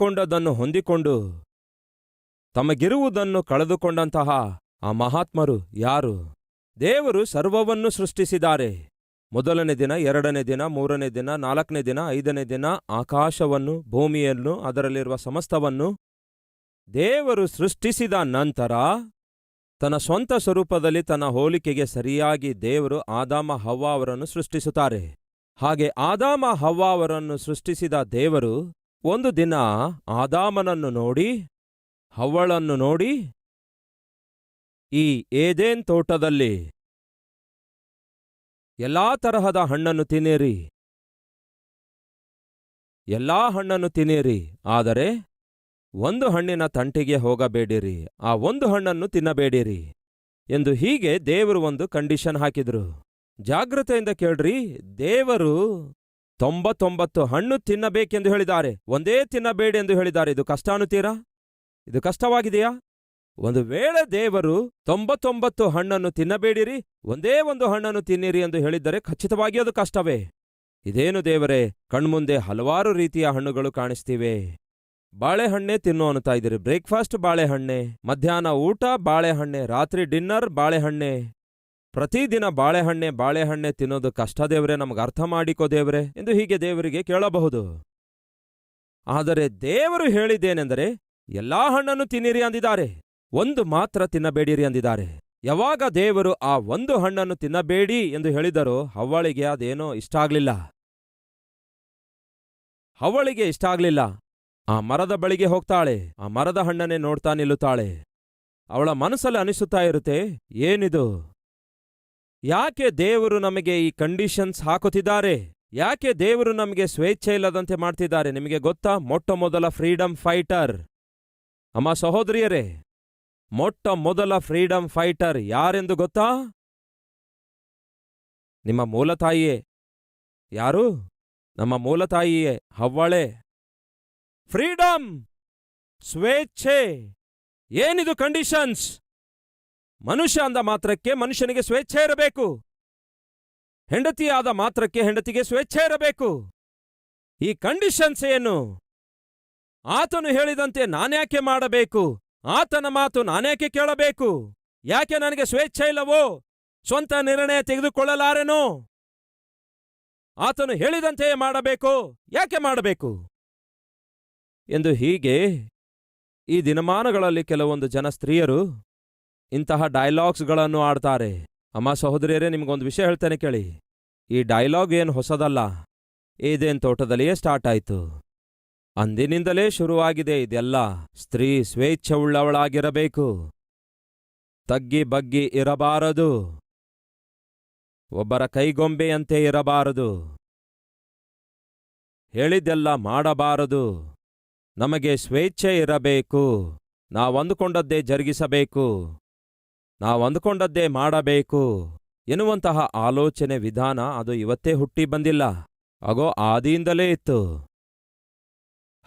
ಹೊಂದಿಕೊಂಡದನ್ನು ಹೊಂದಿಕೊಂಡು ತಮಗಿರುವುದನ್ನು ಕಳೆದುಕೊಂಡಂತಹ ಆ ಮಹಾತ್ಮರು ಯಾರು? ದೇವರು ಸರ್ವವನ್ನು ಸೃಷ್ಟಿಸಿದ್ದಾರೆ. ಮೊದಲನೇ ದಿನ, ಎರಡನೇ ದಿನ, ಮೂರನೇ ದಿನ, ನಾಲ್ಕನೇ ದಿನ, ಐದನೇ ದಿನ ಆಕಾಶವನ್ನು, ಭೂಮಿಯನ್ನು, ಅದರಲ್ಲಿರುವ ಸಮಸ್ತವನ್ನು ದೇವರು ಸೃಷ್ಟಿಸಿದ ನಂತರ ತನ್ನ ಸ್ವಂತ ಸ್ವರೂಪದಲ್ಲಿ ತನ್ನ ಹೋಲಿಕೆಗೆ ಸರಿಯಾಗಿ ದೇವರು ಆದಾಮ ಹವ್ವ ಅವರನ್ನು ಸೃಷ್ಟಿಸುತ್ತಾರೆ. ಹಾಗೆ ಆದಾಮ ಹವ್ವ ಅವರನ್ನು ಸೃಷ್ಟಿಸಿದ ದೇವರು ಒಂದು ದಿನ ಆದಾಮನನ್ನು ನೋಡಿ, ಹವ್ವಳನ್ನು ನೋಡಿ, ಈ ಏದೇನ್ ತೋಟದಲ್ಲಿ ಎಲ್ಲಾ ತರಹದ ಹಣ್ಣನ್ನು ತಿನ್ನಿರಿ, ಎಲ್ಲಾ ಹಣ್ಣನ್ನು ತಿನ್ನಿರಿ, ಆದರೆ ಒಂದು ಹಣ್ಣಿನ ತಂಟಿಗೆ ಹೋಗಬೇಡಿರಿ, ಆ ಒಂದು ಹಣ್ಣನ್ನು ತಿನ್ನಬೇಡಿರಿ ಎಂದು ಹೀಗೆ ದೇವರು ಒಂದು ಕಂಡೀಷನ್ ಹಾಕಿದ್ರು. ಜಾಗ್ರತೆಯಿಂದ ಕೇಳ್ರಿ, ದೇವರು 99 ಹಣ್ಣು ತಿನ್ನಬೇಕೆಂದು ಹೇಳಿದ್ದಾರೆ, ಒಂದೇ ತಿನ್ನಬೇಡಿ ಎಂದು ಹೇಳಿದ್ದಾರೆ. ಇದು ಕಷ್ಟ ಅನ್ನುತ್ತೀರಾ? ಇದು ಕಷ್ಟವಾಗಿದೆಯಾ? ಒಂದು ವೇಳೆ ದೇವರು 99 ಹಣ್ಣನ್ನು ತಿನ್ನಬೇಡಿರಿ, ಒಂದೇ ಒಂದು ಹಣ್ಣನ್ನು ತಿನ್ನಿರಿ ಎಂದು ಹೇಳಿದ್ದರೆ ಖಚಿತವಾಗಿ ಅದು ಕಷ್ಟವೇ. ಇದೇನು ದೇವರೇ, ಕಣ್ಮುಂದೆ ಹಲವಾರು ರೀತಿಯ ಹಣ್ಣುಗಳು ಕಾಣಿಸ್ತಿವೆ. ಬಾಳೆಹಣ್ಣೆ ತಿನ್ನು ಅನ್ನುತ್ತಾ ಇದ್ದೀರಿ. ಬ್ರೇಕ್ಫಾಸ್ಟ್ ಬಾಳೆಹಣ್ಣೆ, ಮಧ್ಯಾಹ್ನ ಊಟ ಬಾಳೆಹಣ್ಣೆ, ರಾತ್ರಿ ಡಿನ್ನರ್ ಬಾಳೆಹಣ್ಣೆ, ಪ್ರತಿದಿನ ಬಾಳೆಹಣ್ಣೆ ತಿನ್ನೋದು ಕಷ್ಟ ದೇವ್ರೆ, ನಮಗೆ ಅರ್ಥ ಮಾಡಿಕೋ ದೇವ್ರೆ ಎಂದು ಹೀಗೆ ದೇವರಿಗೆ ಕೇಳಬಹುದು. ಆದರೆ ದೇವರು ಹೇಳಿದ್ದೇನೆಂದರೆ ಎಲ್ಲಾ ಹಣ್ಣನ್ನು ತಿನ್ನಿರಿ ಅಂದಿದ್ದಾರೆ, ಒಂದು ಮಾತ್ರ ತಿನ್ನಬೇಡಿರಿ ಅಂದಿದ್ದಾರೆ. ಯಾವಾಗ ದೇವರು ಆ ಒಂದು ಹಣ್ಣನ್ನು ತಿನ್ನಬೇಡಿ ಎಂದು ಹೇಳಿದರೋ ಹವ್ವಳಿಗೆ ಅದೇನೋ ಇಷ್ಟ ಆಗ್ಲಿಲ್ಲ. ಹವ್ವಳಿಗೆ ಇಷ್ಟ ಆಗ್ಲಿಲ್ಲ. ಆ ಮರದ ಬಳಿಗೆ ಹೋಗ್ತಾಳೆ, ಆ ಮರದ ಹಣ್ಣನ್ನೇ ನೋಡ್ತಾ ನಿಲ್ಲುತ್ತಾಳೆ. ಅವಳ ಮನಸ್ಸಲ್ಲಿ ಅನಿಸುತ್ತಾ ಇರುತ್ತೆ, ಏನಿದು? ಯಾಕೆ ದೇವರು ನಮಗೆ ಈ ಕಂಡೀಷನ್ಸ್ ಹಾಕುತ್ತಿದ್ದಾರೆ? ಯಾಕೆ ದೇವರು ನಮಗೆ ಸ್ವೇಚ್ಛೆ ಇಲ್ಲದಂತೆ ಮಾಡ್ತಿದ್ದಾರೆ? ನಿಮಗೆ ಗೊತ್ತಾ, ಮೊಟ್ಟ ಮೊದಲ ಫ್ರೀಡಮ್ ಫೈಟರ್, ಅಮ್ಮ ಸಹೋದರಿಯರೇ, ಮೊಟ್ಟ ಮೊದಲ ಫ್ರೀಡಮ್ ಫೈಟರ್ ಯಾರೆಂದು ಗೊತ್ತಾ? ನಿಮ್ಮ ಮೂಲತಾಯಿಯೇ. ಯಾರು? ನಮ್ಮ ಮೂಲತಾಯಿಯೇ, ಹವ್ವಳೆ. ಫ್ರೀಡಮ್, ಸ್ವೇಚ್ಛೆ. ಏನಿದು ಕಂಡೀಷನ್ಸ್? ಮನುಷ್ಯ ಅಂದ ಮಾತ್ರಕ್ಕೆ ಮನುಷ್ಯನಿಗೆ ಸ್ವೇಚ್ಛೆ ಇರಬೇಕು, ಹೆಂಡತಿಯಾದ ಮಾತ್ರಕ್ಕೆ ಹೆಂಡತಿಗೆ ಸ್ವೇಚ್ಛೆ ಇರಬೇಕು. ಈ ಕಂಡೀಷನ್ಸ್ ಏನು? ಆತನು ಹೇಳಿದಂತೆ ನಾನ್ಯಾಕೆ ಮಾಡಬೇಕು? ಆತನ ಮಾತು ನಾನ್ಯಾಕೆ ಕೇಳಬೇಕು? ಯಾಕೆ ನನಗೆ ಸ್ವೇಚ್ಛೆ ಇಲ್ಲವೋ? ಸ್ವಂತ ನಿರ್ಣಯ ತೆಗೆದುಕೊಳ್ಳಲಾರೆನೋ? ಆತನು ಹೇಳಿದಂತೆಯೇ ಮಾಡಬೇಕು, ಯಾಕೆ ಮಾಡಬೇಕು ಎಂದು ಹೀಗೆ ಈ ದಿನಮಾನಗಳಲ್ಲಿ ಕೆಲವೊಂದು ಜನ ಸ್ತ್ರೀಯರು ಇಂತಹ ಡೈಲಾಗ್ಸ್ಗಳನ್ನು ಆಡ್ತಾರೆ. ಅಮ್ಮ ಸಹೋದರಿಯರೇ, ನಿಮಗೊಂದು ವಿಷಯ ಹೇಳ್ತೇನೆ ಕೇಳಿ. ಈ ಡೈಲಾಗ್ ಏನು ಹೊಸದಲ್ಲ, ಏದೇನ್ ತೋಟದಲ್ಲಿಯೇ ಸ್ಟಾರ್ಟ್ ಆಯಿತು. ಅಂದಿನಿಂದಲೇ ಶುರುವಾಗಿದೆ ಇದೆಲ್ಲ. ಸ್ತ್ರೀ ಸ್ವೇಚ್ಛೆಯುಳ್ಳವಳಾಗಿರಬೇಕು, ತಗ್ಗಿ ಬಗ್ಗಿ ಇರಬಾರದು, ಒಬ್ಬರ ಕೈಗೊಂಬೆಯಂತೆ ಇರಬಾರದು, ಹೇಳಿದ್ದೆಲ್ಲ ಮಾಡಬಾರದು. ನಮಗೆ ಸ್ವೇಚ್ಛೆ ಇರಬೇಕು, ನಾವಂದುಕೊಂಡದ್ದೇ ಜರುಗಿಸಬೇಕು, ನಾವಂದುಕೊಂಡದ್ದೇ ಮಾಡಬೇಕು ಎನ್ನುವಂತಹ ಆಲೋಚನೆ ವಿಧಾನ ಅದು ಇವತ್ತೇ ಹುಟ್ಟಿ ಬಂದಿಲ್ಲ, ಆಗೋ ಆದಿಯಿಂದಲೇ ಇತ್ತು.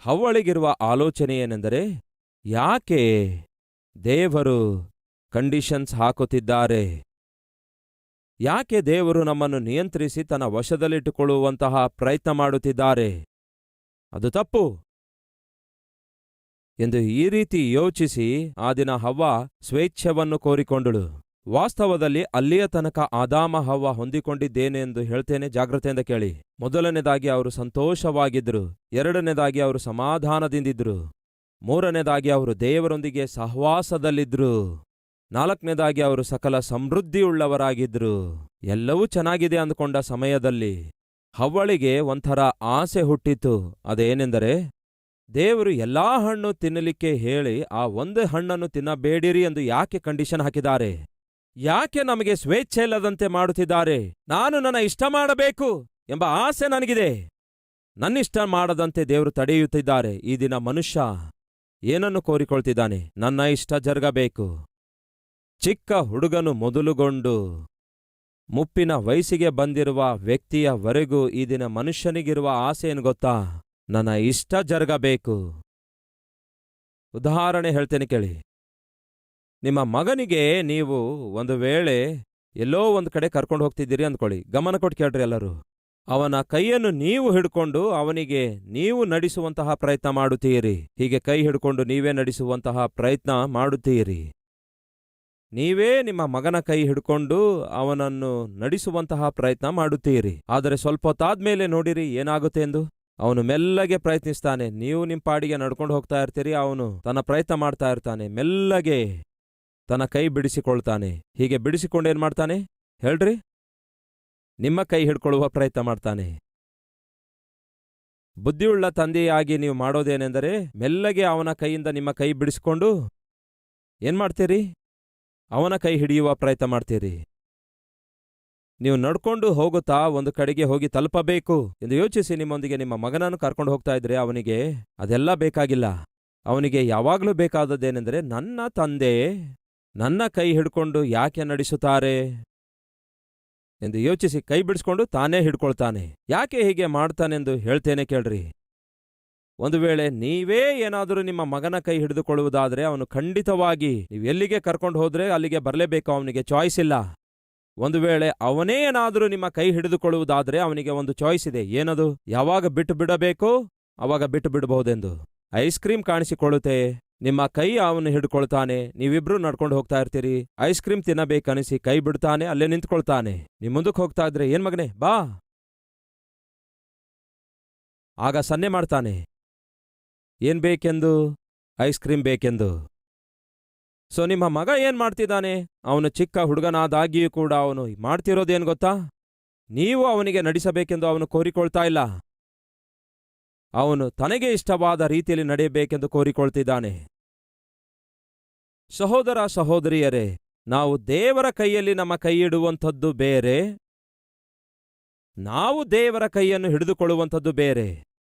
ಹವ್ವಳಿಗಿರುವ ಆಲೋಚನೆ ಏನೆಂದರೆ, ಯಾಕೆ ದೇವರು ಕಂಡೀಷನ್ಸ್ ಹಾಕುತ್ತಿದ್ದಾರೆ? ಯಾಕೆ ದೇವರು ನಮ್ಮನ್ನು ನಿಯಂತ್ರಿಸಿ ತನ್ನ ವಶದಲ್ಲಿಟ್ಟುಕೊಳ್ಳುವಂತಹ ಪ್ರಯತ್ನ ಮಾಡುತ್ತಿದ್ದಾರೆ? ಅದು ತಪ್ಪು ಎಂದು ಈ ರೀತಿ ಯೋಚಿಸಿ ಆ ದಿನ ಹವ್ವ ಸ್ವೇಚ್ಛವನ್ನು ಕೋರಿಕೊಂಡಳು. ವಾಸ್ತವದಲ್ಲಿ ಅಲ್ಲಿಯ ತನಕ ಆದಾಮ ಹವ್ವ ಹೊಂದಿಕೊಂಡಿದ್ದೇನೆಂದು ಹೇಳ್ತೇನೆ, ಜಾಗ್ರತೆಯಿಂದ ಕೇಳಿ. ಮೊದಲನೇದಾಗಿ ಅವರು ಸಂತೋಷವಾಗಿದ್ರು, ಎರಡನೇದಾಗಿ ಅವರು ಸಮಾಧಾನದಿಂದಿದ್ರು, ಮೂರನೇದಾಗಿ ಅವರು ದೇವರೊಂದಿಗೆ ಸಹವಾಸದಲ್ಲಿದ್ರು, ನಾಲ್ಕನೇದಾಗಿ ಅವರು ಸಕಲ ಸಮೃದ್ಧಿಯುಳ್ಳವರಾಗಿದ್ರು. ಎಲ್ಲವೂ ಚೆನ್ನಾಗಿದೆ ಅಂದುಕೊಂಡ ಸಮಯದಲ್ಲಿ ಹವ್ವಳಿಗೆ ಒಂಥರ ಆಸೆ ಹುಟ್ಟಿತು. ಅದೇನೆಂದರೆ, ದೇವರು ಎಲ್ಲಾ ಹಣ್ಣು ತಿನ್ನಲಿಕ್ಕೆ ಹೇಳಿ ಆ ಒಂದು ಹಣ್ಣನ್ನು ತಿನ್ನಬೇಡಿರಿ ಎಂದು ಯಾಕೆ ಕಂಡೀಷನ್ ಹಾಕಿದ್ದಾರೆ? ಯಾಕೆ ನಮಗೆ ಸ್ವೇಚ್ಛೆ ಇಲ್ಲದಂತೆ ಮಾಡುತ್ತಿದ್ದಾರೆ? ನಾನು ನನ್ನ ಇಷ್ಟ ಮಾಡಬೇಕು ಎಂಬ ಆಸೆ ನನಗಿದೆ, ನನ್ನಿಷ್ಟ ಮಾಡದಂತೆ ದೇವರು ತಡೆಯುತ್ತಿದ್ದಾರೆ. ಈ ದಿನ ಮನುಷ್ಯ ಏನನ್ನು ಕೋರಿಕೊಳ್ತಿದ್ದಾನೆ? ನನ್ನ ಇಷ್ಟ ಜರುಗಬೇಕು. ಚಿಕ್ಕ ಹುಡುಗನು ಮೊದಲುಗೊಂಡು ಮುಪ್ಪಿನ ವಯಸ್ಸಿಗೆ ಬಂದಿರುವ ವ್ಯಕ್ತಿಯವರೆಗೂ ಈ ದಿನ ಮನುಷ್ಯನಿಗಿರುವ ಆಸೆ ಏನು ಗೊತ್ತಾ? ನನ್ನ ಇಷ್ಟ ಜರುಗಬೇಕು. ಉದಾಹರಣೆ ಹೇಳ್ತೇನೆ ಕೇಳಿ. ನಿಮ್ಮ ಮಗನಿಗೆ ನೀವು ಒಂದು ವೇಳೆ ಎಲ್ಲೋ ಒಂದು ಕಡೆ ಕರ್ಕೊಂಡು ಹೋಗ್ತಿದ್ದೀರಿ ಅಂದ್ಕೊಳ್ಳಿ. ಗಮನ ಕೊಟ್ಟು ಕೇಳ್ರಿ ಎಲ್ಲರೂ. ಅವನ ಕೈಯನ್ನು ನೀವು ಹಿಡ್ಕೊಂಡು ಅವನಿಗೆ ನೀವು ನಡೆಸುವಂತಹ ಪ್ರಯತ್ನ ಮಾಡುತ್ತೀರಿ. ಹೀಗೆ ಕೈ ಹಿಡ್ಕೊಂಡು ನೀವೇ ನಡೆಸುವಂತಹ ಪ್ರಯತ್ನ ಮಾಡುತ್ತೀರಿ. ನೀವೇ ನಿಮ್ಮ ಮಗನ ಕೈ ಹಿಡ್ಕೊಂಡು ಅವನನ್ನು ನಡೆಸುವಂತಹ ಪ್ರಯತ್ನ ಮಾಡುತ್ತೀರಿ. ಆದರೆ ಸ್ವಲ್ಪ ಹೊತ್ತಾದ್ಮೇಲೆ ನೋಡಿರಿ ಏನಾಗುತ್ತೆ ಎಂದು. ಅವನು ಮೆಲ್ಲಗೆ ಪ್ರಯತ್ನಿಸ್ತಾನೆ. ನೀವು ನಿಮ್ಮ ಪಾಡಿಗೆ ನಡ್ಕೊಂಡು ಹೋಗ್ತಾ ಇರ್ತೀರಿ, ಅವನು ತನ್ನ ಪ್ರಯತ್ನ ಮಾಡ್ತಾ ಇರ್ತಾನೆ. ಮೆಲ್ಲಗೆ ತನ್ನ ಕೈ ಬಿಡಿಸಿಕೊಳ್ತಾನೆ. ಹೀಗೆ ಬಿಡಿಸಿಕೊಂಡೇನ್ ಮಾಡ್ತಾನೆ ಹೇಳ್ರಿ? ನಿಮ್ಮ ಕೈ ಹಿಡ್ಕೊಳ್ಳುವ ಪ್ರಯತ್ನ ಮಾಡ್ತಾನೆ. ಬುದ್ಧಿಯುಳ್ಳ ತಂದೆಯಾಗಿ ನೀವು ಮಾಡೋದೇನೆಂದರೆ ಮೆಲ್ಲಗೆ ಅವನ ಕೈಯಿಂದ ನಿಮ್ಮ ಕೈ ಬಿಡಿಸಿಕೊಂಡು ಏನ್ ಮಾಡ್ತೀರಿ? ಅವನ ಕೈ ಹಿಡಿಯುವ ಪ್ರಯತ್ನ ಮಾಡ್ತೀರಿ. ನೀವು ನಡ್ಕೊಂಡು ಹೋಗುತ್ತಾ ಒಂದು ಕಡೆಗೆ ಹೋಗಿ ತಲುಪಬೇಕು ಎಂದು ಯೋಚಿಸಿ ನಿಮ್ಮೊಂದಿಗೆ ನಿಮ್ಮ ಮಗನನ್ನು ಕರ್ಕೊಂಡು ಹೋಗ್ತಾ ಇದ್ರೆ ಅವನಿಗೆ ಅದೆಲ್ಲ ಬೇಕಾಗಿಲ್ಲ. ಅವನಿಗೆ ಯಾವಾಗಲೂ ಬೇಕಾದದ್ದೇನೆಂದರೆ ನನ್ನ ತಂದೆ ನನ್ನ ಕೈ ಹಿಡ್ಕೊಂಡು ಯಾಕೆ ನಡೆಸುತ್ತಾರೆ ಎಂದು ಯೋಚಿಸಿ ಕೈ ಬಿಡಿಸ್ಕೊಂಡು ತಾನೇ ಹಿಡ್ಕೊಳ್ತಾನೆ. ಯಾಕೆ ಹೀಗೆ ಮಾಡ್ತಾನೆಂದು ಹೇಳ್ತೇನೆ ಕೇಳ್ರಿ. ಒಂದು ವೇಳೆ ನೀವೇ ಏನಾದರೂ ನಿಮ್ಮ ಮಗನ ಕೈ ಹಿಡಿದುಕೊಳ್ಳುವುದಾದ್ರೆ ಅವನು ಖಂಡಿತವಾಗಿ ನೀವು ಎಲ್ಲಿಗೆ ಕರ್ಕೊಂಡು ಹೋದ್ರೆ ಅಲ್ಲಿಗೆ ಬರಲೇಬೇಕು. ಅವನಿಗೆ ಚಾಯ್ಸ್ ಇಲ್ಲ. ಒಂದು ವೇಳೆ ಅವನೇ ಏನಾದರೂ ನಿಮ್ಮ ಕೈ ಹಿಡಿದುಕೊಳ್ಳುವುದಾದ್ರೆ ಅವನಿಗೆ ಒಂದು ಚಾಯ್ಸ್ ಇದೆ. ಏನದು? ಯಾವಾಗ ಬಿಟ್ಟು ಬಿಡಬೇಕೋ ಅವಾಗ ಬಿಟ್ಟು ಬಿಡಬಹುದೆಂದು. ಐಸ್ ಕ್ರೀಮ್ ಕಾಣಿಸಿಕೊಳ್ಳುತ್ತೆ, ನಿಮ್ಮ ಕೈ ಅವನು ಹಿಡ್ಕೊಳ್ತಾನೆ, ನೀವಿಬ್ರು ನಡ್ಕೊಂಡು ಹೋಗ್ತಾ ಇರ್ತೀರಿ. ಐಸ್ ಕ್ರೀಮ್ ತಿನ್ನಬೇಕನಿಸಿ ಕೈ ಬಿಡ್ತಾನೆ, ಅಲ್ಲೇ ನಿಂತ್ಕೊಳ್ತಾನೆ. ನೀವು ಮುಂದಕ್ಕೆ ಹೋಗ್ತಾ ಇದ್ರೆ ಏನ್ ಮಗನೇ ಬಾ, ಆಗ ಸನ್ನೆ ಮಾಡ್ತಾನೆ. ಏನ್ ಬೇಕೆಂದು? ಐಸ್ ಕ್ರೀಮ್ ಬೇಕೆಂದು. ಸೊ ನಿಮ್ಮ ಮಗ ಏನ್ ಮಾಡ್ತಿದ್ದಾನೆ? ಅವನು ಚಿಕ್ಕ ಹುಡುಗನಾದಾಗಿಯೂ ಕೂಡ ಅವನು ಮಾಡ್ತಿರೋದೇನು ಗೊತ್ತಾ? ನೀವು ಅವನಿಗೆ ನಡೆಸಬೇಕೆಂದು ಅವನು ಕೋರಿಕೊಳ್ತಾ ಇಲ್ಲ. ಅವನು ತನಗೆ ಇಷ್ಟವಾದ ರೀತಿಯಲ್ಲಿ ನಡೆಯಬೇಕೆಂದು ಕೋರಿಕೊಳ್ತಿದ್ದಾನೆ. ಸಹೋದರ ಸಹೋದರಿಯರೇ, ನಾವು ದೇವರ ಕೈಯಲ್ಲಿ ನಮ್ಮ ಕೈ ಇಡುವಂಥದ್ದು ಬೇರೆ, ನಾವು ದೇವರ ಕೈಯನ್ನು ಹಿಡಿದುಕೊಳ್ಳುವಂಥದ್ದು ಬೇರೆ.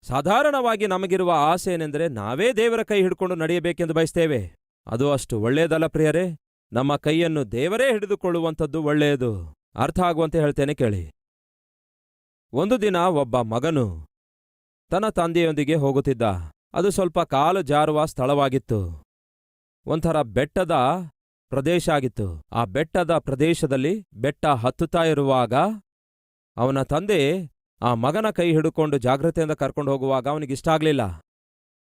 ಸಾಧಾರಣವಾಗಿ ನಮಗಿರುವ ಆಸೆ ಏನೆಂದರೆ ನಾವೇ ದೇವರ ಕೈ ಹಿಡ್ಕೊಂಡು ನಡೆಯಬೇಕೆಂದು ಬಯಸ್ತೇವೆ. ಅದು ಅಷ್ಟು ಒಳ್ಳೆಯದಲ್ಲ ಪ್ರಿಯರೇ. ನಮ್ಮ ಕೈಯನ್ನು ದೇವರೇ ಹಿಡಿದುಕೊಳ್ಳುವಂಥದ್ದು ಒಳ್ಳೆಯದು. ಅರ್ಥ ಆಗುವಂತೆ ಹೇಳ್ತೇನೆ ಕೇಳಿ. ಒಂದು ದಿನ ಒಬ್ಬ ಮಗನು ತನ್ನ ತಂದೆಯೊಂದಿಗೆ ಹೋಗುತ್ತಿದ್ದ. ಅದು ಸ್ವಲ್ಪ ಕಾಲು ಜಾರುವ ಸ್ಥಳವಾಗಿತ್ತು. ಒಂಥರ ಬೆಟ್ಟದ ಪ್ರದೇಶ ಆಗಿತ್ತು. ಆ ಬೆಟ್ಟದ ಪ್ರದೇಶದಲ್ಲಿ ಬೆಟ್ಟ ಹತ್ತುತ್ತಾ ಇರುವಾಗ ಅವನ ತಂದೆ ಆ ಮಗನ ಕೈ ಹಿಡ್ಕೊಂಡು ಜಾಗ್ರತೆಯಿಂದ ಕರ್ಕೊಂಡು ಹೋಗುವಾಗ ಅವನಿಗಿಷ್ಟ ಆಗ್ಲಿಲ್ಲ.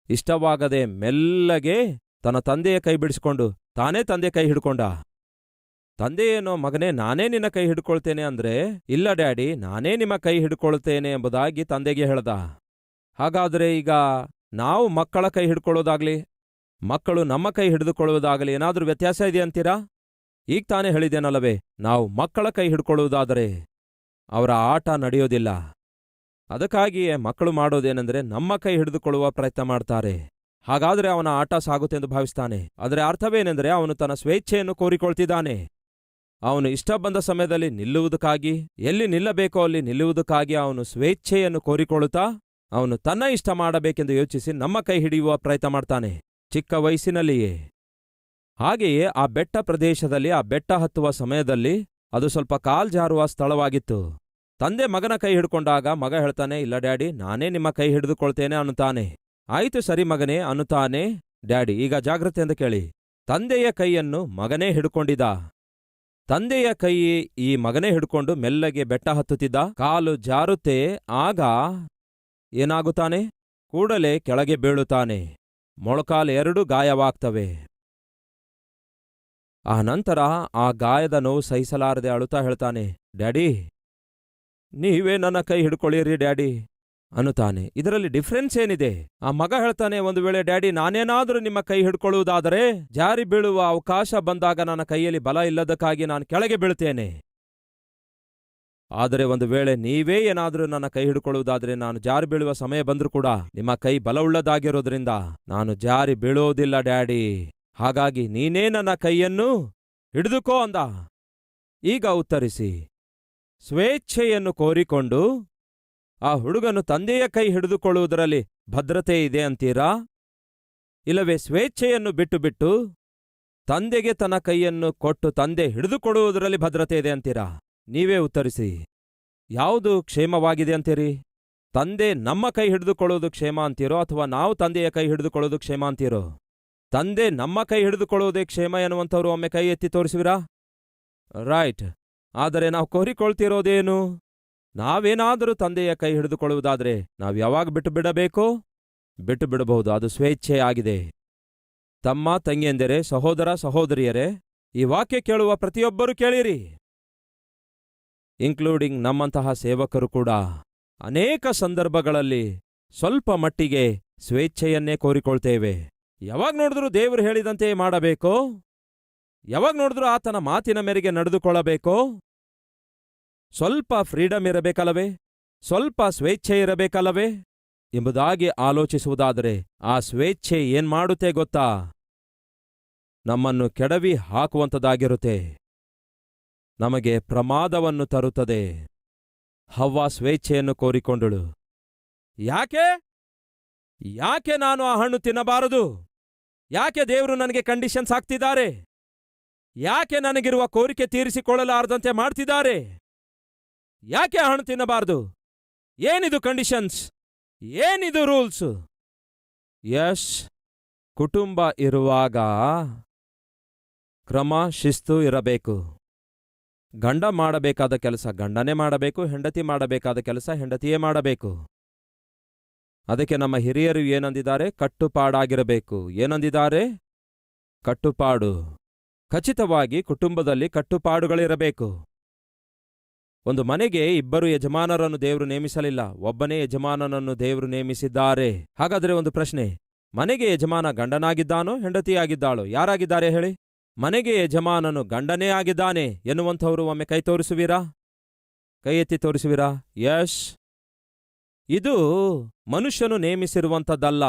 ಇಷ್ಟವಾಗದೆ ಮೆಲ್ಲಗೆ ತನ್ನ ತಂದೆಯ ಕೈ ಬಿಡಿಸಿಕೊಂಡು ತಾನೇ ತಂದೆ ಕೈ ಹಿಡ್ಕೊಂಡ. ತಂದೆ ಏನೋ ಮಗನೇ ನಾನೇ ನಿನ್ನ ಕೈ ಹಿಡ್ಕೊಳ್ತೇನೆ ಅಂದ್ರೆ, ಇಲ್ಲ ಡ್ಯಾಡಿ ನಾನೇ ನಿಮ್ಮ ಕೈ ಹಿಡ್ಕೊಳ್ತೇನೆ ಎಂಬುದಾಗಿ ತಂದೆಗೆ ಹೇಳ್ದ. ಹಾಗಾದ್ರೆ ಈಗ ನಾವು ಮಕ್ಕಳ ಕೈ ಹಿಡ್ಕೊಳ್ಳೋದಾಗ್ಲಿ ಮಕ್ಕಳು ನಮ್ಮ ಕೈ ಹಿಡಿದುಕೊಳ್ಳುವುದಾಗಲಿ ಏನಾದ್ರೂ ವ್ಯತ್ಯಾಸ ಇದೆಯಂತೀರಾ? ಈಗ ತಾನೇ ಹೇಳಿದೇನಲ್ಲವೇ, ನಾವು ಮಕ್ಕಳ ಕೈ ಹಿಡ್ಕೊಳ್ಳುವುದಾದರೆ ಅವರ ಆಟ ನಡೆಯೋದಿಲ್ಲ. ಅದಕ್ಕಾಗಿಯೇ ಮಕ್ಕಳು ಮಾಡೋದೇನೆಂದರೆ ನಮ್ಮ ಕೈ ಹಿಡಿದುಕೊಳ್ಳುವ ಪ್ರಯತ್ನ ಮಾಡ್ತಾರೆ. ಹಾಗಾದ್ರೆ ಅವನ ಆಟ ಸಾಗುತ್ತೆಂದು ಭಾವಿಸ್ತಾನೆ. ಅದರ ಅರ್ಥವೇನೆಂದರೆ ಅವನು ತನ್ನ ಸ್ವೇಚ್ಛೆಯನ್ನು ಕೋರಿಕೊಳ್ತಿದ್ದಾನೆ. ಅವನು ಇಷ್ಟ ಬಂದ ಸಮಯದಲ್ಲಿ ನಿಲ್ಲುವುದಕ್ಕಾಗಿ, ಎಲ್ಲಿ ನಿಲ್ಲಬೇಕೋ ಅಲ್ಲಿ ನಿಲ್ಲುವುದಕ್ಕಾಗಿ ಅವನು ಸ್ವೇಚ್ಛೆಯನ್ನು ಕೋರಿಕೊಳ್ಳುತ್ತಾ ಅವನು ತನ್ನ ಇಷ್ಟ ಮಾಡಬೇಕೆಂದು ಯೋಚಿಸಿ ನಮ್ಮ ಕೈ ಹಿಡಿಯುವ ಪ್ರಯತ್ನ ಮಾಡ್ತಾನೆ, ಚಿಕ್ಕ ವಯಸ್ಸಿನಲ್ಲಿಯೇ. ಹಾಗೆಯೇ ಆ ಬೆಟ್ಟ ಪ್ರದೇಶದಲ್ಲಿ ಆ ಬೆಟ್ಟ ಹತ್ತುವ ಸಮಯದಲ್ಲಿ ಅದು ಸ್ವಲ್ಪ ಕಾಲ್ಜಾರುವ ಸ್ಥಳವಾಗಿತ್ತು. ತಂದೆ ಮಗನ ಕೈ ಹಿಡ್ಕೊಂಡಾಗ ಮಗ ಹೇಳ್ತಾನೆ, ಇಲ್ಲ ಡ್ಯಾಡಿ ನಾನೇ ನಿಮ್ಮ ಕೈ ಹಿಡಿದುಕೊಳ್ತೇನೆ ಅನ್ನುತ್ತಾನೆ. ಆಯ್ತು ಸರಿ ಮಗನೇ ಅನ್ನುತ್ತಾನೆ ಡ್ಯಾಡಿ. ಈಗ ಜಾಗ್ರತೆಯಿಂದ ಕೇಳಿ. ತಂದೆಯ ಕೈಯನ್ನು ಮಗನೇ ಹಿಡ್ಕೊಂಡಿದ್ದ. ತಂದೆಯ ಕೈ ಈ ಮಗನೇ ಹಿಡ್ಕೊಂಡು ಮೆಲ್ಲಗೆ ಬೆಟ್ಟ ಹತ್ತುತ್ತಿದ್ದ. ಕಾಲು ಜಾರುತ್ತೆ. ಆಗ ಏನಾಗುತ್ತಾನೆ? ಕೂಡಲೇ ಕೆಳಗೆ ಬೀಳುತ್ತಾನೆ. ಮೊಳಕಾಲು ಎರಡೂ ಗಾಯವಾಗ್ತವೆ. ಆ ನಂತರ ಆ ಗಾಯದ ನೋವು ಸಹಿಸಲಾರದೆ ಅಳುತ್ತಾ ಹೇಳ್ತಾನೆ, ಡ್ಯಾಡಿ ನೀವೇ ನನ್ನ ಕೈ ಹಿಡ್ಕೊಳ್ಳಿರಿ ಡ್ಯಾಡಿ ಅನ್ನುತ್ತಾನೆ. ಇದರಲ್ಲಿ ಡಿಫ್ರೆನ್ಸ್ ಏನಿದೆ? ಆ ಮಗ ಹೇಳ್ತಾನೆ, ಒಂದು ವೇಳೆ ಡ್ಯಾಡಿ ನಾನೇನಾದರೂ ನಿಮ್ಮ ಕೈ ಹಿಡ್ಕೊಳ್ಳುವುದಾದರೆ ಜಾರಿ ಬೀಳುವ ಅವಕಾಶ ಬಂದಾಗ ನನ್ನ ಕೈಯಲ್ಲಿ ಬಲ ಇಲ್ಲದಕ್ಕಾಗಿ ನಾನು ಕೆಳಗೆ ಬೀಳ್ತೇನೆ. ಆದರೆ ಒಂದು ವೇಳೆ ನೀವೇ ಏನಾದರೂ ನನ್ನ ಕೈ ಹಿಡ್ಕೊಳ್ಳುವುದಾದರೆ ನಾನು ಜಾರಿ ಬೀಳುವ ಸಮಯ ಬಂದ್ರೂ ಕೂಡ ನಿಮ್ಮ ಕೈ ಬಲವುಳ್ಳದಾಗಿರೋದ್ರಿಂದ ನಾನು ಜಾರಿ ಬೀಳೋದಿಲ್ಲ ಡ್ಯಾಡಿ. ಹಾಗಾಗಿ ನೀನೇ ನನ್ನ ಕೈಯನ್ನು ಹಿಡಿದುಕೋ ಅಂದ. ಈಗ ಉತ್ತರಿಸಿ, ಸ್ವೇಚ್ಛೆಯನ್ನು ಕೋರಿಕೊಂಡು ಆ ಹುಡುಗನು ತಂದೆಯ ಕೈ ಹಿಡಿದುಕೊಳ್ಳುವುದರಲ್ಲಿ ಭದ್ರತೆ ಇದೆ ಅಂತೀರಾ? ಇಲ್ಲವೇ ಸ್ವೇಚ್ಛೆಯನ್ನು ಬಿಟ್ಟು ತಂದೆಗೆ ತನ್ನ ಕೈಯನ್ನು ಕೊಟ್ಟು ತಂದೆ ಹಿಡಿದುಕೊಡುವುದರಲ್ಲಿ ಭದ್ರತೆ ಇದೆ ಅಂತೀರಾ? ನೀವೇ ಉತ್ತರಿಸಿ. ಯಾವುದು ಕ್ಷೇಮವಾಗಿದೆ ಅಂತೀರಿ? ತಂದೆ ನಮ್ಮ ಕೈ ಹಿಡಿದುಕೊಳ್ಳೋದು ಕ್ಷೇಮ ಅಂತೀರೋ ಅಥವಾ ನಾವು ತಂದೆಯ ಕೈ ಹಿಡಿದುಕೊಳ್ಳೋದು ಕ್ಷೇಮ ಅಂತೀರೋ? ತಂದೆ ನಮ್ಮ ಕೈ ಹಿಡಿದುಕೊಳ್ಳುವುದೇ ಕ್ಷೇಮ ಎನ್ನುವಂಥವ್ರು ಒಮ್ಮೆ ಕೈ ಎತ್ತಿ ತೋರಿಸುವಿರಾ? ರೈಟ್. ಆದರೆ ನಾವು ಕೋರಿಕೊಳ್ತಿರೋದೇನು? ನಾವೇನಾದರೂ ತಂದೆಯ ಕೈ ಹಿಡಿದುಕೊಳ್ಳುವುದಾದ್ರೆ ನಾವು ಯಾವಾಗ ಬಿಟ್ಟು ಬಿಡಬೇಕು? ಬಿಟ್ಟು ಬಿಡಬಹುದು. ಅದು ಸ್ವೇಚ್ಛೆ ಆಗಿದೆ. ತಮ್ಮ ತಂಗಿಯಂದಿರೇ, ಸಹೋದರ ಸಹೋದರಿಯರೇ, ಈ ವಾಕ್ಯ ಕೇಳುವ ಪ್ರತಿಯೊಬ್ಬರೂ ಕೇಳಿರಿ, ಇನ್ಕ್ಲೂಡಿಂಗ್ ನಮ್ಮಂತಹ ಸೇವಕರು ಕೂಡ ಅನೇಕ ಸಂದರ್ಭಗಳಲ್ಲಿ ಸ್ವಲ್ಪ ಮಟ್ಟಿಗೆ ಸ್ವೇಚ್ಛೆಯನ್ನೇ ಕೋರಿಕೊಳ್ತೇವೆ. ಯಾವಾಗ ನೋಡಿದ್ರೂ ದೇವರು ಹೇಳಿದಂತೆ ಮಾಡಬೇಕೋ? ಯಾವಾಗ ನೋಡಿದ್ರೂ ಆತನ ಮಾತಿನ ಮೇರೆಗೆ ನಡೆದುಕೊಳ್ಳಬೇಕೋ? ಸ್ವಲ್ಪ ಫ್ರೀಡಮ್ ಇರಬೇಕಲ್ಲವೇ? ಸ್ವಲ್ಪ ಸ್ವೇಚ್ಛೆ ಇರಬೇಕಲ್ಲವೇ ಎಂಬುದಾಗಿ ಆಲೋಚಿಸುವುದಾದರೆ ಆ ಸ್ವೇಚ್ಛೆ ಏನ್ಮಾಡುತ್ತೆ ಗೊತ್ತಾ? ನಮ್ಮನ್ನು ಕೆಡವಿ ಹಾಕುವಂಥದ್ದಾಗಿರುತ್ತೆ. ನಮಗೆ ಪ್ರಮಾದವನ್ನು ತರುತ್ತದೆ. ಹವ್ವ ಸ್ವೇಚ್ಛೆಯನ್ನು ಕೋರಿಕೊಂಡಳು. ಯಾಕೆ ನಾನು ಆ ಹಣ್ಣು ತಿನ್ನಬಾರದು? ಯಾಕೆ ದೇವರು ನನಗೆ ಕಂಡೀಷನ್ಸ್ ಹಾಕ್ತಿದ್ದಾರೆ? ಯಾಕೆ ನನಗಿರುವ ಕೋರಿಕೆ ತೀರಿಸಿಕೊಳ್ಳಲಾರದಂತೆ ಮಾಡ್ತಿದ್ದಾರೆ? ಯಾಕೆ ಆ ಹಣ್ಣು ತಿನ್ನಬಾರದು? ಏನಿದು ಕಂಡೀಷನ್ಸ್? ಏನಿದು ರೂಲ್ಸ್? ಕುಟುಂಬ ಇರುವಾಗ ಕ್ರಮ ಶಿಸ್ತು ಇರಬೇಕು. ಗಂಡ ಮಾಡಬೇಕಾದ ಕೆಲಸ ಗಂಡನೇ ಮಾಡಬೇಕು, ಹೆಂಡತಿ ಮಾಡಬೇಕಾದ ಕೆಲಸ ಹೆಂಡತಿಯೇ ಮಾಡಬೇಕು. ಅದಕ್ಕೆ ನಮ್ಮ ಹಿರಿಯರು ಏನಂದಿದ್ದಾರೆ? ಕಟ್ಟುಪಾಡಾಗಿರಬೇಕು. ಏನಂದಿದ್ದಾರೆ? ಕಟ್ಟುಪಾಡು. ಖಚಿತವಾಗಿ ಕುಟುಂಬದಲ್ಲಿ ಕಟ್ಟುಪಾಡುಗಳಿರಬೇಕು. ಒಂದು ಮನೆಗೆ ಇಬ್ಬರು ಯಜಮಾನರನ್ನು ದೇವರು ನೇಮಿಸಲಿಲ್ಲ, ಒಬ್ಬನೇ ಯಜಮಾನನನ್ನು ದೇವರು ನೇಮಿಸಿದ್ದಾರೆ. ಹಾಗಾದರೆ ಒಂದು ಪ್ರಶ್ನೆ, ಮನೆಗೆ ಯಜಮಾನ ಗಂಡನಾಗಿದ್ದಾನೋ ಹೆಂಡತಿಯಾಗಿದ್ದಾಳೋ? ಯಾರಾಗಿದ್ದಾರೆ ಹೇಳಿ? ಮನೆಗೆ ಯಜಮಾನನು ಗಂಡನೇ ಆಗಿದ್ದಾನೆ ಎನ್ನುವಂಥವರು ಒಮ್ಮೆ ಕೈ ತೋರಿಸುವಿರಾ? ಕೈ ಎತ್ತಿ ತೋರಿಸುವಿರಾ? ಇದು ಮನುಷ್ಯನು ನೇಮಿಸಿರುವಂಥದ್ದಲ್ಲ,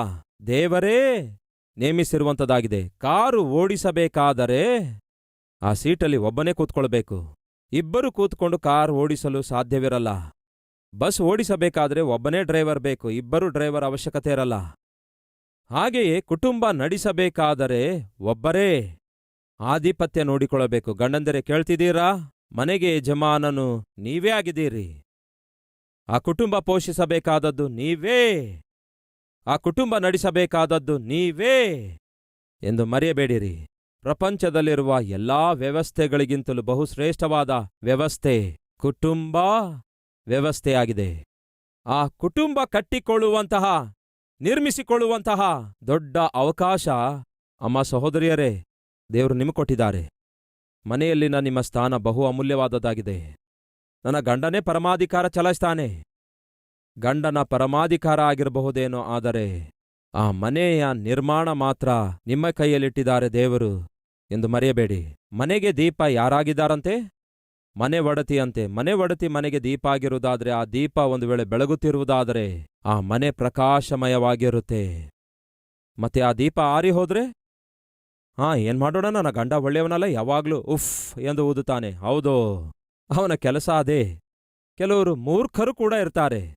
ದೇವರೇ ನೇಮಿಸಿರುವಂಥದ್ದಾಗಿದೆ. ಕಾರು ಓಡಿಸಬೇಕಾದರೆ ಆ ಸೀಟಲ್ಲಿ ಒಬ್ಬನೇ ಕೂತ್ಕೊಳ್ಬೇಕು. ಇಬ್ಬರು ಕೂತ್ಕೊಂಡು ಕಾರ್ ಓಡಿಸಲು ಸಾಧ್ಯವಿರಲ್ಲ. ಬಸ್ ಓಡಿಸಬೇಕಾದ್ರೆ ಒಬ್ಬನೇ ಡ್ರೈವರ್ ಬೇಕು, ಇಬ್ಬರು ಡ್ರೈವರ್ ಅವಶ್ಯಕತೆ ಇರಲ್ಲ. ಹಾಗೆಯೇ ಕುಟುಂಬ ನಡೆಸಬೇಕಾದರೆ ಒಬ್ಬರೇ ಆಧಿಪತ್ಯ ನೋಡಿಕೊಳ್ಳಬೇಕು. ಗಂಡಂದರೆ ಕೇಳ್ತಿದ್ದೀರಾ? ಮನೆಗೆ ಯಜಮಾನನು ನೀವೇ ಆಗಿದ್ದೀರಿ. ಆ ಕುಟುಂಬ ಪೋಷಿಸಬೇಕಾದದ್ದು ನೀವೇ, ಆ ಕುಟುಂಬ ನಡೆಸಬೇಕಾದದ್ದು ನೀವೇ ಎಂದು ಮರೆಯಬೇಡಿರಿ. ಪ್ರಪಂಚದಲ್ಲಿರುವ ಎಲ್ಲಾ ವ್ಯವಸ್ಥೆಗಳಿಗಿಂತಲೂ ಬಹುಶ್ರೇಷ್ಠವಾದ ವ್ಯವಸ್ಥೆ ಕುಟುಂಬ ವ್ಯವಸ್ಥೆಯಾಗಿದೆ. ಆ ಕುಟುಂಬ ಕಟ್ಟಿಕೊಳ್ಳುವಂತಹ, ನಿರ್ಮಿಸಿಕೊಳ್ಳುವಂತಹ ದೊಡ್ಡ ಅವಕಾಶ ಅಮ್ಮ ಸಹೋದರಿಯರೇ ದೇವರು ನಿಮಗೆ ಕೊಟ್ಟಿದ್ದಾರೆ. ಮನೆಯಲ್ಲಿನ ನಿಮ್ಮ ಸ್ಥಾನ ಬಹು ಅಮೂಲ್ಯವಾದದ್ದಾಗಿದೆ. ನನ್ನ ಗಂಡನೇ ಪರಮಾಧಿಕಾರ ಚಲಾಯಿಸ್ತಾನೆ. ಗಂಡನ ಪರಮಾಧಿಕಾರ ಆಗಿರಬಹುದೇನೋ, ಆದರೆ ಆ ಮನೆಯ ನಿರ್ಮಾಣ ಮಾತ್ರ ನಿಮ್ಮ ಕೈಯಲ್ಲಿಟ್ಟಿದ್ದಾರೆ ದೇವರು ಎಂದು ಮರೆಯಬೇಡಿ. ಮನೆಗೆ ದೀಪ ಯಾರಾಗಿದ್ದಾರಂತೆ? ಮನೆ ಒಡತಿಯಂತೆ. ಮನೆ ಒಡತಿ ಮನೆಗೆ ದೀಪ ಆಗಿರುವುದಾದರೆ, ಆ ದೀಪ ಒಂದು ವೇಳೆ ಬೆಳಗುತ್ತಿರುವುದಾದರೆ ಆ ಮನೆ ಪ್ರಕಾಶಮಯವಾಗಿರುತ್ತೆ. ಮತ್ತೆ ಆ ದೀಪ ಆರಿ ಹೋದ್ರೆ ಏನ್ ಮಾಡೋಣ, ನನ್ನ ಗಂಡ ಒಳ್ಳೆಯವನಲ್ಲ, ಯಾವಾಗ್ಲೂ ಉಫ್ ಎಂದು ಊದುತ್ತಾನೆ. ಹೌದೋ, ಅವನ ಕೆಲಸ ಅದೇ. ಕೆಲವರು ಮೂರ್ಖರು ಕೂಡ ಇರ್ತಾರೆ.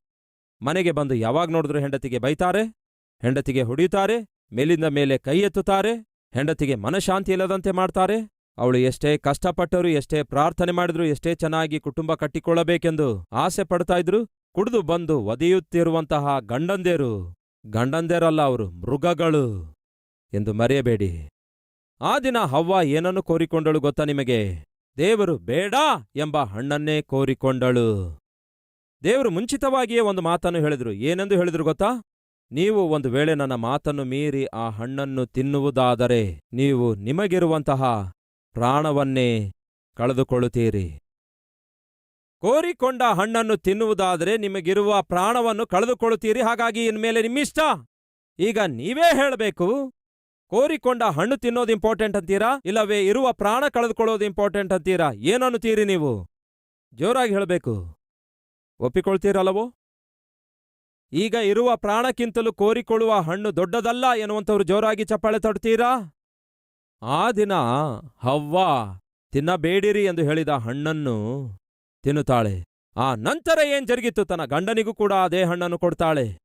ಮನೆಗೆ ಬಂದು ಯಾವಾಗ ನೋಡಿದ್ರು ಹೆಂಡತಿಗೆ ಬೈತಾರೆ, ಹೆಂಡತಿಗೆ ಹೊಡೆಯುತ್ತಾರೆ, ಮೇಲಿಂದ ಮೇಲೆ ಕೈ ಎತ್ತುತ್ತಾರೆ, ಹೆಂಡತಿಗೆ ಮನಃಶಾಂತಿ ಇಲ್ಲದಂತೆ ಮಾಡ್ತಾರೆ. ಅವಳು ಎಷ್ಟೇ ಕಷ್ಟಪಟ್ಟರು, ಎಷ್ಟೇ ಪ್ರಾರ್ಥನೆ ಮಾಡಿದ್ರು, ಎಷ್ಟೇ ಚೆನ್ನಾಗಿ ಕುಟುಂಬ ಕಟ್ಟಿಕೊಳ್ಳಬೇಕೆಂದು ಆಸೆ ಪಡ್ತಾ ಇದ್ರು, ಕುಡಿದು ಬಂದು ಒದೆಯುತ್ತಿರುವಂತಹ ಗಂಡಂದೇರಲ್ಲ, ಅವರು ಮೃಗಗಳು ಎಂದು ಮರೆಯಬೇಡಿ. ಆ ದಿನ ಹವ್ವ ಏನನ್ನು ಕೋರಿಕೊಂಡಳು ಗೊತ್ತಾ ನಿಮಗೆ? ದೇವರು ಬೇಡ ಎಂಬ ಹಣ್ಣನ್ನೇ ಕೋರಿಕೊಂಡಳು. ದೇವರು ಮುಂಚಿತವಾಗಿಯೇ ಒಂದು ಮಾತನ್ನು ಹೇಳಿದ್ರು. ಏನೆಂದು ಹೇಳಿದ್ರು ಗೊತ್ತಾ? ನೀವು ಒಂದು ವೇಳೆ ನನ್ನ ಮಾತನ್ನು ಮೀರಿ ಆ ಹಣ್ಣನ್ನು ತಿನ್ನುವುದಾದರೆ ನೀವು ನಿಮಗಿರುವಂತಹ ಪ್ರಾಣವನ್ನೇ ಕಳೆದುಕೊಳ್ಳುತ್ತೀರಿ. ಕೋರಿಕೊಂಡ ಹಣ್ಣನ್ನು ತಿನ್ನುವುದಾದರೆ ನಿಮಗಿರುವ ಪ್ರಾಣವನ್ನು ಕಳೆದುಕೊಳ್ಳುತ್ತೀರಿ. ಹಾಗಾಗಿ ಇನ್ಮೇಲೆ ನಿಮ್ಮಿಷ್ಟ. ಈಗ ನೀವೇ ಹೇಳಬೇಕು, ಕೋರಿಕೊಂಡ ಹಣ್ಣು ತಿನ್ನೋದು ಇಂಪಾರ್ಟೆಂಟ್ ಅಂತೀರಾ, ಇಲ್ಲವೇ ಇರುವ ಪ್ರಾಣ ಕಳೆದುಕೊಳ್ಳೋದು ಇಂಪಾರ್ಟೆಂಟ್ ಅಂತೀರಾ? ಏನನ್ನುತ್ತೀರಿ ನೀವು? ಜೋರಾಗಿ ಹೇಳಬೇಕು. ಒಪ್ಪಿಕೊಳ್ತೀರಲ್ಲವೋ? ಈಗ ಇರುವ ಪ್ರಾಣಕ್ಕಿಂತಲೂ ಕೋರಿಕೊಳ್ಳುವ ಹಣ್ಣು ದೊಡ್ಡದಲ್ಲ ಎನ್ನುವಂಥವ್ರು ಜೋರಾಗಿ ಚಪ್ಪಾಳೆ ತಡ್ತೀರಾ? ಆ ದಿನ ಹವ್ವ ತಿನ್ನಬೇಡಿರಿ ಎಂದು ಹೇಳಿದ ಹಣ್ಣನ್ನು ತಿನ್ನುತ್ತಾಳೆ. ಆ ನಂತರ ಏನ್ ಜರುಗಿತ್ತು? ತನ್ನ ಗಂಡನಿಗೂ ಕೂಡ ಅದೇ ಹಣ್ಣನ್ನು ಕೊಡ್ತಾಳೆ.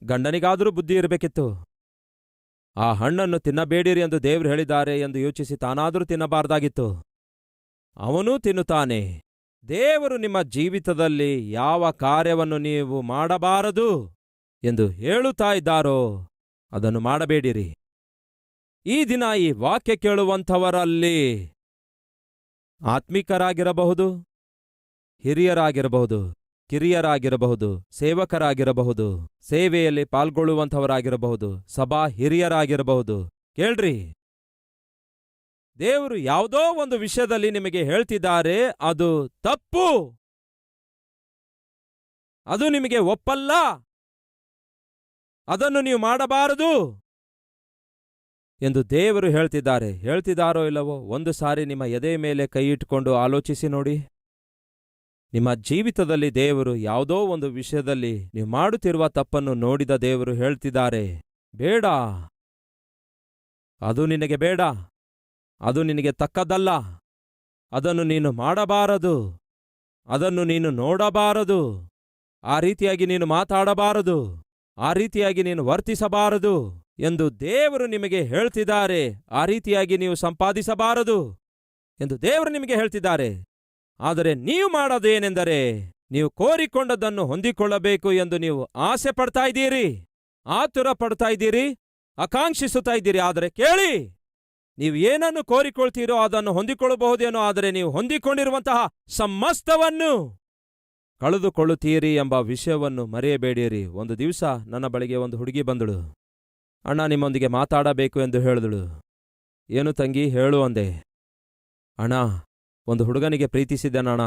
ಗಂಡನಿಗಾದರೂ ಬುದ್ಧಿ ಇರಬೇಕಿತ್ತು. ಆ ಹಣ್ಣನ್ನು ತಿನ್ನಬೇಡಿರಿ ಎಂದು ದೇವರು ಹೇಳಿದ್ದಾರೆ ಎಂದು ಯೋಚಿಸಿ ತಾನಾದರೂ ತಿನ್ನಬಾರ್ದಾಗಿತ್ತು. ಅವನೂ ತಿನ್ನುತ್ತಾನೆ. ದೇವರು ನಿಮ್ಮ ಜೀವಿತದಲ್ಲಿ ಯಾವ ಕಾರ್ಯವನ್ನು ನೀವು ಮಾಡಬಾರದು ಎಂದು ಹೇಳುತ್ತಾ ಇದ್ದಾರೋ ಅದನ್ನು ಮಾಡಬೇಡಿರಿ. ಈ ದಿನ ಈ ವಾಕ್ಯ ಕೇಳುವಂಥವರಲ್ಲಿ ಆತ್ಮಿಕರಾಗಿರಬಹುದು, ಹಿರಿಯರಾಗಿರಬಹುದು, ಕಿರಿಯರಾಗಿರಬಹುದು, ಸೇವಕರಾಗಿರಬಹುದು, ಸೇವೆಯಲ್ಲಿ ಪಾಲ್ಗೊಳ್ಳುವಂಥವರಾಗಿರಬಹುದು, ಸಭಾ ಹಿರಿಯರಾಗಿರಬಹುದು. ಕೇಳ್ರಿ, ದೇವರು ಯಾವುದೋ ಒಂದು ವಿಷಯದಲ್ಲಿ ನಿಮಗೆ ಹೇಳ್ತಿದ್ದಾರೆ, ಅದು ತಪ್ಪು, ಅದು ನಿಮಗೆ ಒಪ್ಪಲ್ಲ, ಅದನ್ನು ನೀವು ಮಾಡಬಾರದು ಎಂದು ದೇವರು ಹೇಳ್ತಿದ್ದಾರೋ ಇಲ್ಲವೋ ಒಂದು ಸಾರಿ ನಿಮ್ಮ ಎದೆ ಮೇಲೆ ಕೈ ಇಟ್ಕೊಂಡು ಆಲೋಚಿಸಿ ನೋಡಿ. ನಿಮ್ಮ ಜೀವಿತದಲ್ಲಿ ದೇವರು ಯಾವುದೋ ಒಂದು ವಿಷಯದಲ್ಲಿ ನೀವು ಮಾಡುತ್ತಿರುವ ತಪ್ಪನ್ನು ನೋಡಿದ ದೇವರು ಹೇಳ್ತಿದ್ದಾರೆ, ಬೇಡ, ಅದು ನಿನಗೆ ಬೇಡ, ಅದು ನಿನಗೆ ತಕ್ಕದಲ್ಲ, ಅದನ್ನು ನೀನು ಮಾಡಬಾರದು, ಅದನ್ನು ನೀನು ನೋಡಬಾರದು, ಆ ರೀತಿಯಾಗಿ ನೀನು ಮಾತಾಡಬಾರದು, ಆ ರೀತಿಯಾಗಿ ನೀನು ವರ್ತಿಸಬಾರದು ಎಂದು ದೇವರು ನಿಮಗೆ ಹೇಳ್ತಿದ್ದಾರೆ. ಆ ರೀತಿಯಾಗಿ ನೀವು ಸಂಪಾದಿಸಬಾರದು ಎಂದು ದೇವರು ನಿಮಗೆ ಹೇಳ್ತಿದ್ದಾರೆ. ಆದರೆ ನೀವು ಮಾಡೋದೇನೆಂದರೆ, ನೀವು ಕೋರಿಕೊಂಡದ್ದನ್ನು ಹೊಂದಿಕೊಳ್ಳಬೇಕು ಎಂದು ನೀವು ಆಸೆ ಪಡ್ತಾ ಇದ್ದೀರಿ, ಆತುರ ಪಡ್ತಾ ಇದ್ದೀರಿ, ಆಕಾಂಕ್ಷಿಸುತ್ತಾ ಇದ್ದೀರಿ. ಆದರೆ ಕೇಳಿ, ನೀವು ಏನನ್ನು ಕೋರಿಕೊಳ್ತೀರೋ ಅದನ್ನು ಹೊಂದಿಕೊಳ್ಳಬಹುದೇನೋ, ಆದರೆ ನೀವು ಹೊಂದಿಕೊಂಡಿರುವಂತಹ ಸಮಸ್ತವನ್ನು ಕಳೆದುಕೊಳ್ಳುತ್ತೀರಿ ಎಂಬ ವಿಷಯವನ್ನು ಮರೆಯಬೇಡಿರಿ. ಒಂದು ದಿವಸ ನನ್ನ ಬಳಿಗೆ ಒಂದು ಹುಡುಗಿ ಬಂದಳು. ಅಣ್ಣ, ನಿಮ್ಮೊಂದಿಗೆ ಮಾತಾಡಬೇಕು ಎಂದು ಹೇಳಿದಳು. ಏನು ತಂಗಿ, ಹೇಳು ಅಂದೆ. ಅಣ್ಣ, ಒಂದು ಹುಡುಗನಿಗೆ ಪ್ರೀತಿಸಿದ್ದೆನಣ್ಣ,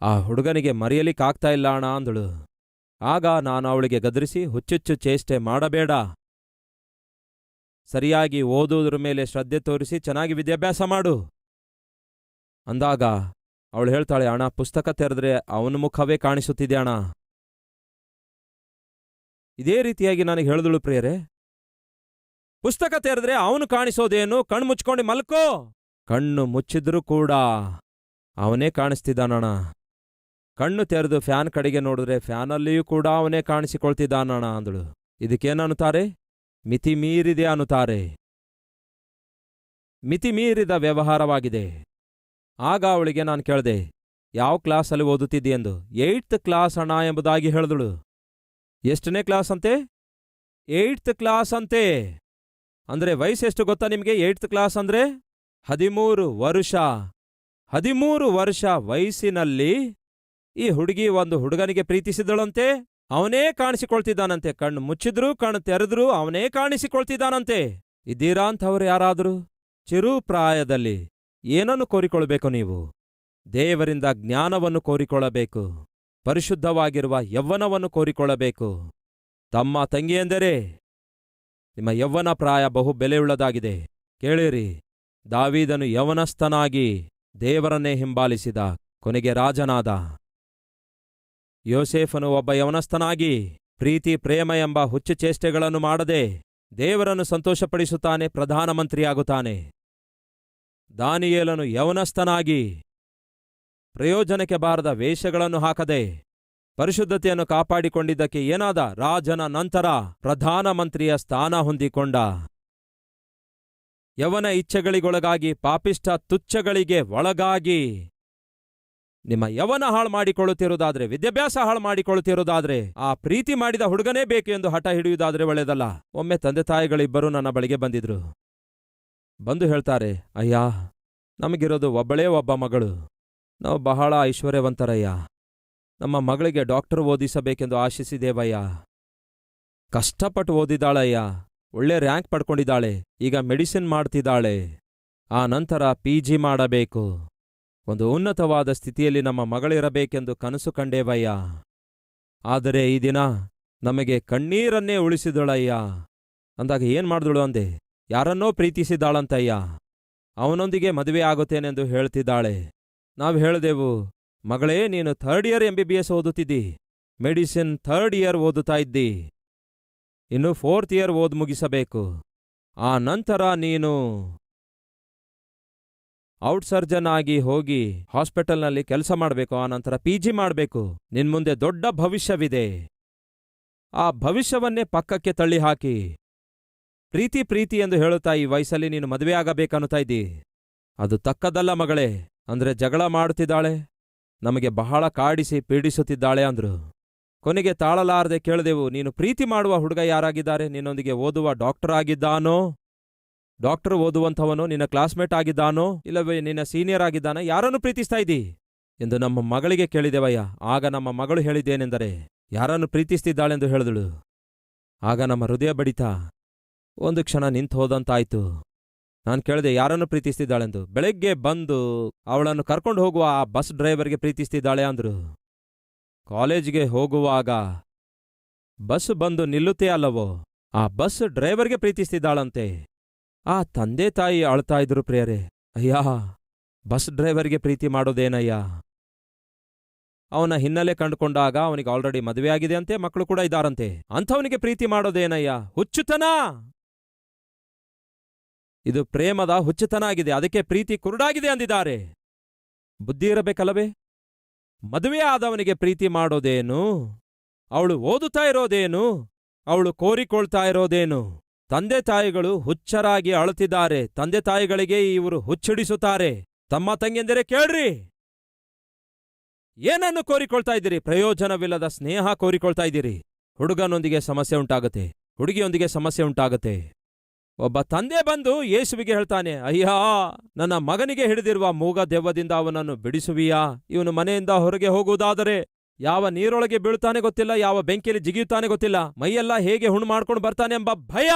ಆ ಹುಡುಗನಿಗೆ ಮರೆಯಲಿಕ್ಕಾಗ್ತಾ ಇಲ್ಲ ಅಣ್ಣ ಅಂದಳು. ಆಗ ನಾನು ಅವಳಿಗೆ ಗದರಿಸಿ, ಹುಚ್ಚುಚ್ಚು ಚೇಷ್ಟೆ ಮಾಡಬೇಡ, ಸರಿಯಾಗಿ ಓದುವುದ್ರ ಮೇಲೆ ಶ್ರದ್ಧೆ ತೋರಿಸಿ ಚೆನ್ನಾಗಿ ವಿದ್ಯಾಭ್ಯಾಸ ಮಾಡು ಅಂದಾಗ ಅವಳು ಹೇಳ್ತಾಳೆ, ಅಣ್ಣ, ಪುಸ್ತಕ ತೆರೆದ್ರೆ ಅವನ ಮುಖವೇ ಕಾಣಿಸುತ್ತಿದೆ ಅಣ್ಣ. ಇದೇ ರೀತಿಯಾಗಿ ನನಗೆ ಹೇಳಿದಳು ಪ್ರಿಯರೇ, ಪುಸ್ತಕ ತೆರೆದ್ರೆ ಅವನು ಕಾಣಿಸೋದೇನು, ಕಣ್ಣು ಮುಚ್ಕೊಂಡು ಮಲ್ಕೋ. ಕಣ್ಣು ಮುಚ್ಚಿದ್ರೂ ಕೂಡ ಅವನೇ ಕಾಣಿಸ್ತಿದ್ದಾನಣ್ಣ. ಕಣ್ಣು ತೆರೆದು ಫ್ಯಾನ್ ಕಡೆಗೆ ನೋಡಿದ್ರೆ ಫ್ಯಾನಲ್ಲಿಯೂ ಕೂಡ ಅವನೇ ಕಾಣಿಸಿಕೊಳ್ತಿದ್ದಾನಣ್ಣ ಅಂದಳು. ಇದಕ್ಕೇನನ್ನುತ್ತಾರೆ? ಮಿತಿ ಮೀರಿದೆ ಅನ್ನುತ್ತಾರೆ. ಮಿತಿ ಮೀರಿದ ವ್ಯವಹಾರವಾಗಿದೆ. ಆಗ ಅವಳಿಗೆ ನಾನು ಕೇಳಿದೆ, ಯಾವ ಕ್ಲಾಸಲ್ಲಿ ಓದುತ್ತಿದ್ದಿ ಎಂದು. 8th ಕ್ಲಾಸ್ ಅಣ್ಣ ಎಂಬುದಾಗಿ ಹೇಳಿದಳು. ಎಷ್ಟನೇ ಕ್ಲಾಸ್ ಅಂತೆ? 8th ಕ್ಲಾಸ್ ಅಂತೆ. ಅಂದ್ರೆ ವಯಸ್ಸೆಷ್ಟು ಗೊತ್ತಾ ನಿಮಗೆ? 8th ಕ್ಲಾಸ್ ಅಂದ್ರೆ 13 ವರ್ಷ. 13 ವರ್ಷ ವಯಸ್ಸಿನಲ್ಲಿ ಈ ಹುಡುಗಿ ಒಂದು ಹುಡುಗನಿಗೆ ಪ್ರೀತಿಸಿದಳಂತೆ. ಅವನೇ ಕಾಣಿಸಿಕೊಳ್ತಿದ್ದಾನಂತೆ. ಕಣ್ಣು ಮುಚ್ಚಿದ್ರೂ ಕಣ್ಣು ತೆರೆದ್ರೂ ಅವನೇ ಕಾಣಿಸಿಕೊಳ್ತಿದ್ದಾನಂತೆ. ಇದ್ದೀರಾ ಅಂಥವ್ರು ಯಾರಾದರೂ? ಚಿರು ಪ್ರಾಯದಲ್ಲಿ ಏನನ್ನು ಕೋರಿಕೊಳ್ಳಬೇಕು ನೀವು? ದೇವರಿಂದ ಜ್ಞಾನವನ್ನು ಕೋರಿಕೊಳ್ಳಬೇಕು, ಪರಿಶುದ್ಧವಾಗಿರುವ ಯವ್ವನವನ್ನು ಕೋರಿಕೊಳ್ಳಬೇಕು. ತಮ್ಮ ತಂಗಿಯೆಂದರೆ ನಿಮ್ಮ ಯವ್ವನ ಪ್ರಾಯ ಬಹು ಬೆಲೆಯುಳ್ಳದಾಗಿದೆ. ಕೇಳಿರಿ, ದಾವೀದನು ಯೌವನಸ್ಥನಾಗಿ ದೇವರನ್ನೇ ಹಿಂಬಾಲಿಸಿದ, ಕೊನೆಗೆ ರಾಜನಾದ. ಯೋಸೇಫನು ಒಬ್ಬ ಯೌವನಸ್ಥನಾಗಿ ಪ್ರೀತಿ ಪ್ರೇಮ ಎಂಬ ಹುಚ್ಚು ಚೇಷ್ಟೆಗಳನ್ನು ಮಾಡದೆ ದೇವರನ್ನು ಸಂತೋಷಪಡಿಸುತ್ತಾನೆ, ಪ್ರಧಾನಮಂತ್ರಿಯಾಗುತ್ತಾನೆ. ದಾನಿಯೇಲನು ಯೌವನಸ್ಥನಾಗಿ ಪ್ರಯೋಜನಕ್ಕೆ ಬಾರದ ವೇಷಗಳನ್ನು ಹಾಕದೆ ಪರಿಶುದ್ಧತೆಯನ್ನು ಕಾಪಾಡಿಕೊಂಡಿದ್ದಕ್ಕೆ ಏನಾದ? ರಾಜನ ನಂತರ ಪ್ರಧಾನಮಂತ್ರಿಯ ಸ್ಥಾನ ಹೊಂದಿಕೊಂಡ. ಯೌವನ ಇಚ್ಛೆಗಳಿಗೊಳಗಾಗಿ, ಪಾಪಿಷ್ಠ ತುಚ್ಛಗಳಿಗೆ ಒಳಗಾಗಿ ನಿಮ್ಮ ಯೌವನ ಹಾಳು ಮಾಡಿಕೊಳ್ಳುತ್ತಿರುವುದಾದ್ರೆ, ವಿದ್ಯಾಭ್ಯಾಸ ಹಾಳು ಮಾಡಿಕೊಳ್ಳುತ್ತಿರುವುದಾದ್ರೆ, ಆ ಪ್ರೀತಿ ಮಾಡಿದ ಹುಡುಗನೇ ಬೇಕು ಎಂದು ಹಠ ಹಿಡಿಯುವುದಾದ್ರೆ ಒಳ್ಳೆಯದಲ್ಲ. ಒಮ್ಮೆ ತಂದೆ ತಾಯಿಗಳಿಬ್ಬರೂ ನನ್ನ ಬಳಿಗೆ ಬಂದಿದ್ರು. ಬಂದು ಹೇಳ್ತಾರೆ, ಅಯ್ಯ, ನಮಗಿರೋದು ಒಬ್ಬಳೇ ಒಬ್ಬ ಮಗಳು, ನಾವು ಬಹಳ ಐಶ್ವರ್ಯವಂತರಯ್ಯ. ನಮ್ಮ ಮಗಳಿಗೆ ಡಾಕ್ಟರ್ ಓದಿಸಬೇಕೆಂದು ಆಶಿಸಿದೇವಯ್ಯ. ಕಷ್ಟಪಟ್ಟು ಓದಿದಾಳಯ್ಯ, ಒಳ್ಳೆ ರ್ಯಾಂಕ್ ಪಡ್ಕೊಂಡಿದ್ದಾಳೆ, ಈಗ ಮೆಡಿಸಿನ್ ಮಾಡ್ತಿದ್ದಾಳೆ, ಆ ನಂತರ PG ಮಾಡಬೇಕು. ಒಂದು ಉನ್ನತವಾದ ಸ್ಥಿತಿಯಲ್ಲಿ ನಮ್ಮ ಮಗಳಿರಬೇಕೆಂದು ಕನಸು ಕಂಡೇವಯ್ಯ. ಆದರೆ ಈ ದಿನ ನಮಗೆ ಕಣ್ಣೀರನ್ನೇ ಉಳಿಸಿದಳಯ್ಯ ಅಂದಾಗ ಏನ್ ಮಾಡಿದಳು ಅಂದೆ. ಯಾರನ್ನೋ ಪ್ರೀತಿಸಿದಾಳಂತಯ್ಯ, ಅವನೊಂದಿಗೆ ಮದುವೆ ಆಗುತ್ತೇನೆಂದು ಹೇಳ್ತಿದ್ದಾಳೆ. ನಾವು ಹೇಳಿದೆವು, ಮಗಳೇ, ನೀನು 3rd ಇಯರ್ MBBS ಓದುತ್ತಿದ್ದಿ, ಮೆಡಿಸಿನ್ 3rd ಇಯರ್ ಓದುತ್ತಾ ಇದ್ದಿ, ಇನ್ನು 4th ಇಯರ್ ಓದ್ ಮುಗಿಸಬೇಕು. ಆ ನಂತರ ನೀನು ಔಟ್ ಸರ್ಜನ್ ಆಗಿ ಹೋಗಿ ಹಾಸ್ಪಿಟಲ್ನಲ್ಲಿ ಕೆಲಸ ಮಾಡಬೇಕು, ಆ ನಂತರ PG ಮಾಡಬೇಕು. ನಿನ್ಮುಂದೆ ದೊಡ್ಡ ಭವಿಷ್ಯವಿದೆ. ಆ ಭವಿಷ್ಯವನ್ನೇ ಪಕ್ಕಕ್ಕೆ ತಳ್ಳಿ ಹಾಕಿ ಪ್ರೀತಿ ಎಂದು ಹೇಳುತ್ತಾ ಈ ವಯಸ್ಸಲ್ಲಿ ನೀನು ಮದುವೆಯಾಗಬೇಕನ್ನುತ್ತಾ ಇದ್ದಿ. ಅದು ತಕ್ಕದಲ್ಲ ಮಗಳೇ. ಅಂದ್ರೆ ಜಗಳ ಮಾಡುತ್ತಿದ್ದಾಳೆ, ನಮಗೆ ಬಹಳ ಕಾಡಿಸಿ ಪೀಡಿಸುತ್ತಿದ್ದಾಳೆ ಅಂದ್ರು. ಕೊನೆಗೆ ತಾಳಲಾರದೆ ಕೇಳಿದೆವು, ನೀನು ಪ್ರೀತಿ ಮಾಡುವ ಹುಡುಗ ಯಾರಾಗಿದ್ದಾರೆ? ನಿನ್ನೊಂದಿಗೆ ಓದುವ ಡಾಕ್ಟರ್ ಆಗಿದ್ದಾನೋ, ಡಾಕ್ಟರ್ ಓದುವಂಥವನೋ, ನಿನ್ನ ಕ್ಲಾಸ್ಮೇಟ್ ಆಗಿದ್ದಾನೋ, ಇಲ್ಲವೇ ನಿನ್ನ ಸೀನಿಯರ್ ಆಗಿದ್ದಾನೋ? ಯಾರನ್ನು ಪ್ರೀತಿಸ್ತಾ ಇದ್ದಿ? ಎಂದು ನಮ್ಮ ಮಗಳಿಗೆ ಕೇಳಿದೆವಯ್ಯ. ಆಗ ನಮ್ಮ ಮಗಳು ಹೇಳಿದ್ದೇನೆಂದರೆ, ಯಾರನ್ನು ಪ್ರೀತಿಸ್ತಿದ್ದಾಳೆಂದು ಹೇಳಿದಳು. ಆಗ ನಮ್ಮ ಹೃದಯ ಬಡಿತ ಒಂದು ಕ್ಷಣ ನಿಂತು ಹೋದಂತಾಯ್ತು. ನಾನು ಕೇಳಿದೆ, ಯಾರನ್ನು ಪ್ರೀತಿಸ್ತಿದ್ದಾಳೆಂದು. ಬೆಳಗ್ಗೆ ಬಂದು ಅವಳನ್ನು ಕರ್ಕೊಂಡು ಹೋಗುವ ಆ ಬಸ್ ಡ್ರೈವರ್ಗೆ ಪ್ರೀತಿಸ್ತಿದ್ದಾಳೆ ಅಂದ್ರು. ಕಾಲೇಜಿಗೆ ಹೋಗುವಾಗ ಬಸ್ ಬಂದು ನಿಲ್ಲುತ್ತೇ ಅಲ್ಲವೋ, ಆ ಬಸ್ ಡ್ರೈವರ್ಗೆ ಪ್ರೀತಿಸ್ತಿದ್ದಾಳಂತೆ. ಆ ತಂದೆ ತಾಯಿ ಅಳ್ತಾ ಇದ್ರು ಪ್ರಿಯರೇ. ಅಯ್ಯ, ಬಸ್ ಡ್ರೈವರ್ಗೆ ಪ್ರೀತಿ ಮಾಡೋದೇನಯ್ಯ? ಅವನ ಹಿನ್ನೆಲೆ ಕಂಡುಕೊಂಡಾಗ ಅವನಿಗೆ ಆಲ್ರೆಡಿ ಮದುವೆಯಾಗಿದೆ ಅಂತೆ, ಮಕ್ಕಳು ಕೂಡ ಇದ್ದಾರಂತೆ. ಅಂಥವನಿಗೆ ಪ್ರೀತಿ ಮಾಡೋದೇನಯ್ಯ? ಹುಚ್ಚುತನ! ಇದು ಪ್ರೇಮದ ಹುಚ್ಚುತನ ಆಗಿದೆ. ಅದಕ್ಕೆ ಪ್ರೀತಿ ಕುರುಡಾಗಿದೆ ಅಂದಿದ್ದಾರೆ. ಬುದ್ಧಿ ಇರಬೇಕಲ್ಲವೇ? ಮದುವೆ ಆದವನಿಗೆ ಪ್ರೀತಿ ಮಾಡೋದೇನು? ಅವಳು ಓದುತ್ತಾ ಇರೋದೇನು? ಅವಳು ಕೋರಿಕೊಳ್ತಾ ಇರೋದೇನು? ತಂದೆ ತಾಯಿಗಳು ಹುಚ್ಚರಾಗಿ ಅಳುತ್ತಿದ್ದಾರೆ. ತಂದೆ ತಾಯಿಗಳಿಗೆ ಇವರು ಹುಚ್ಚಿಡಿಸುತ್ತಾರೆ. ತಮ್ಮ ತಂಗಿಯಂದರೆ ಕೇಳ್ರಿ, ಏನನ್ನು ಕೋರಿಕೊಳ್ತಾ ಇದ್ದೀರಿ? ಪ್ರಯೋಜನವಿಲ್ಲದ ಸ್ನೇಹ ಕೋರಿಕೊಳ್ತಾ ಇದ್ದೀರಿ. ಹುಡುಗನೊಂದಿಗೆ ಸಮಸ್ಯೆ ಉಂಟಾಗತ್ತೆ, ಹುಡುಗಿಯೊಂದಿಗೆ ಸಮಸ್ಯೆ ಉಂಟಾಗತ್ತೆ. ಒಬ್ಬ ತಂದೆ ಬಂದು ಯೇಸುವಿಗೆ ಹೇಳ್ತಾನೆ, ಅಯ್ಯಾ, ನನ್ನ ಮಗನಿಗೆ ಹಿಡಿದಿರುವ ಮೂಗ ದೆವ್ವದಿಂದ ಅವನನ್ನು ಬಿಡಿಸುವಿಯಾ? ಇವನು ಮನೆಯಿಂದ ಹೊರಗೆ ಹೋಗುವುದಾದರೆ ಯಾವ ನೀರೊಳಗೆ ಬೀಳ್ತಾನೆ ಗೊತ್ತಿಲ್ಲ, ಯಾವ ಬೆಂಕಿಯಲ್ಲಿ ಜಿಗಿಯುತ್ತಾನೆ ಗೊತ್ತಿಲ್ಲ, ಮೈಯೆಲ್ಲ ಹೇಗೆ ಹುಣ್ಣು ಮಾಡ್ಕೊಂಡು ಬರ್ತಾನೆ ಎಂಬ ಭಯ.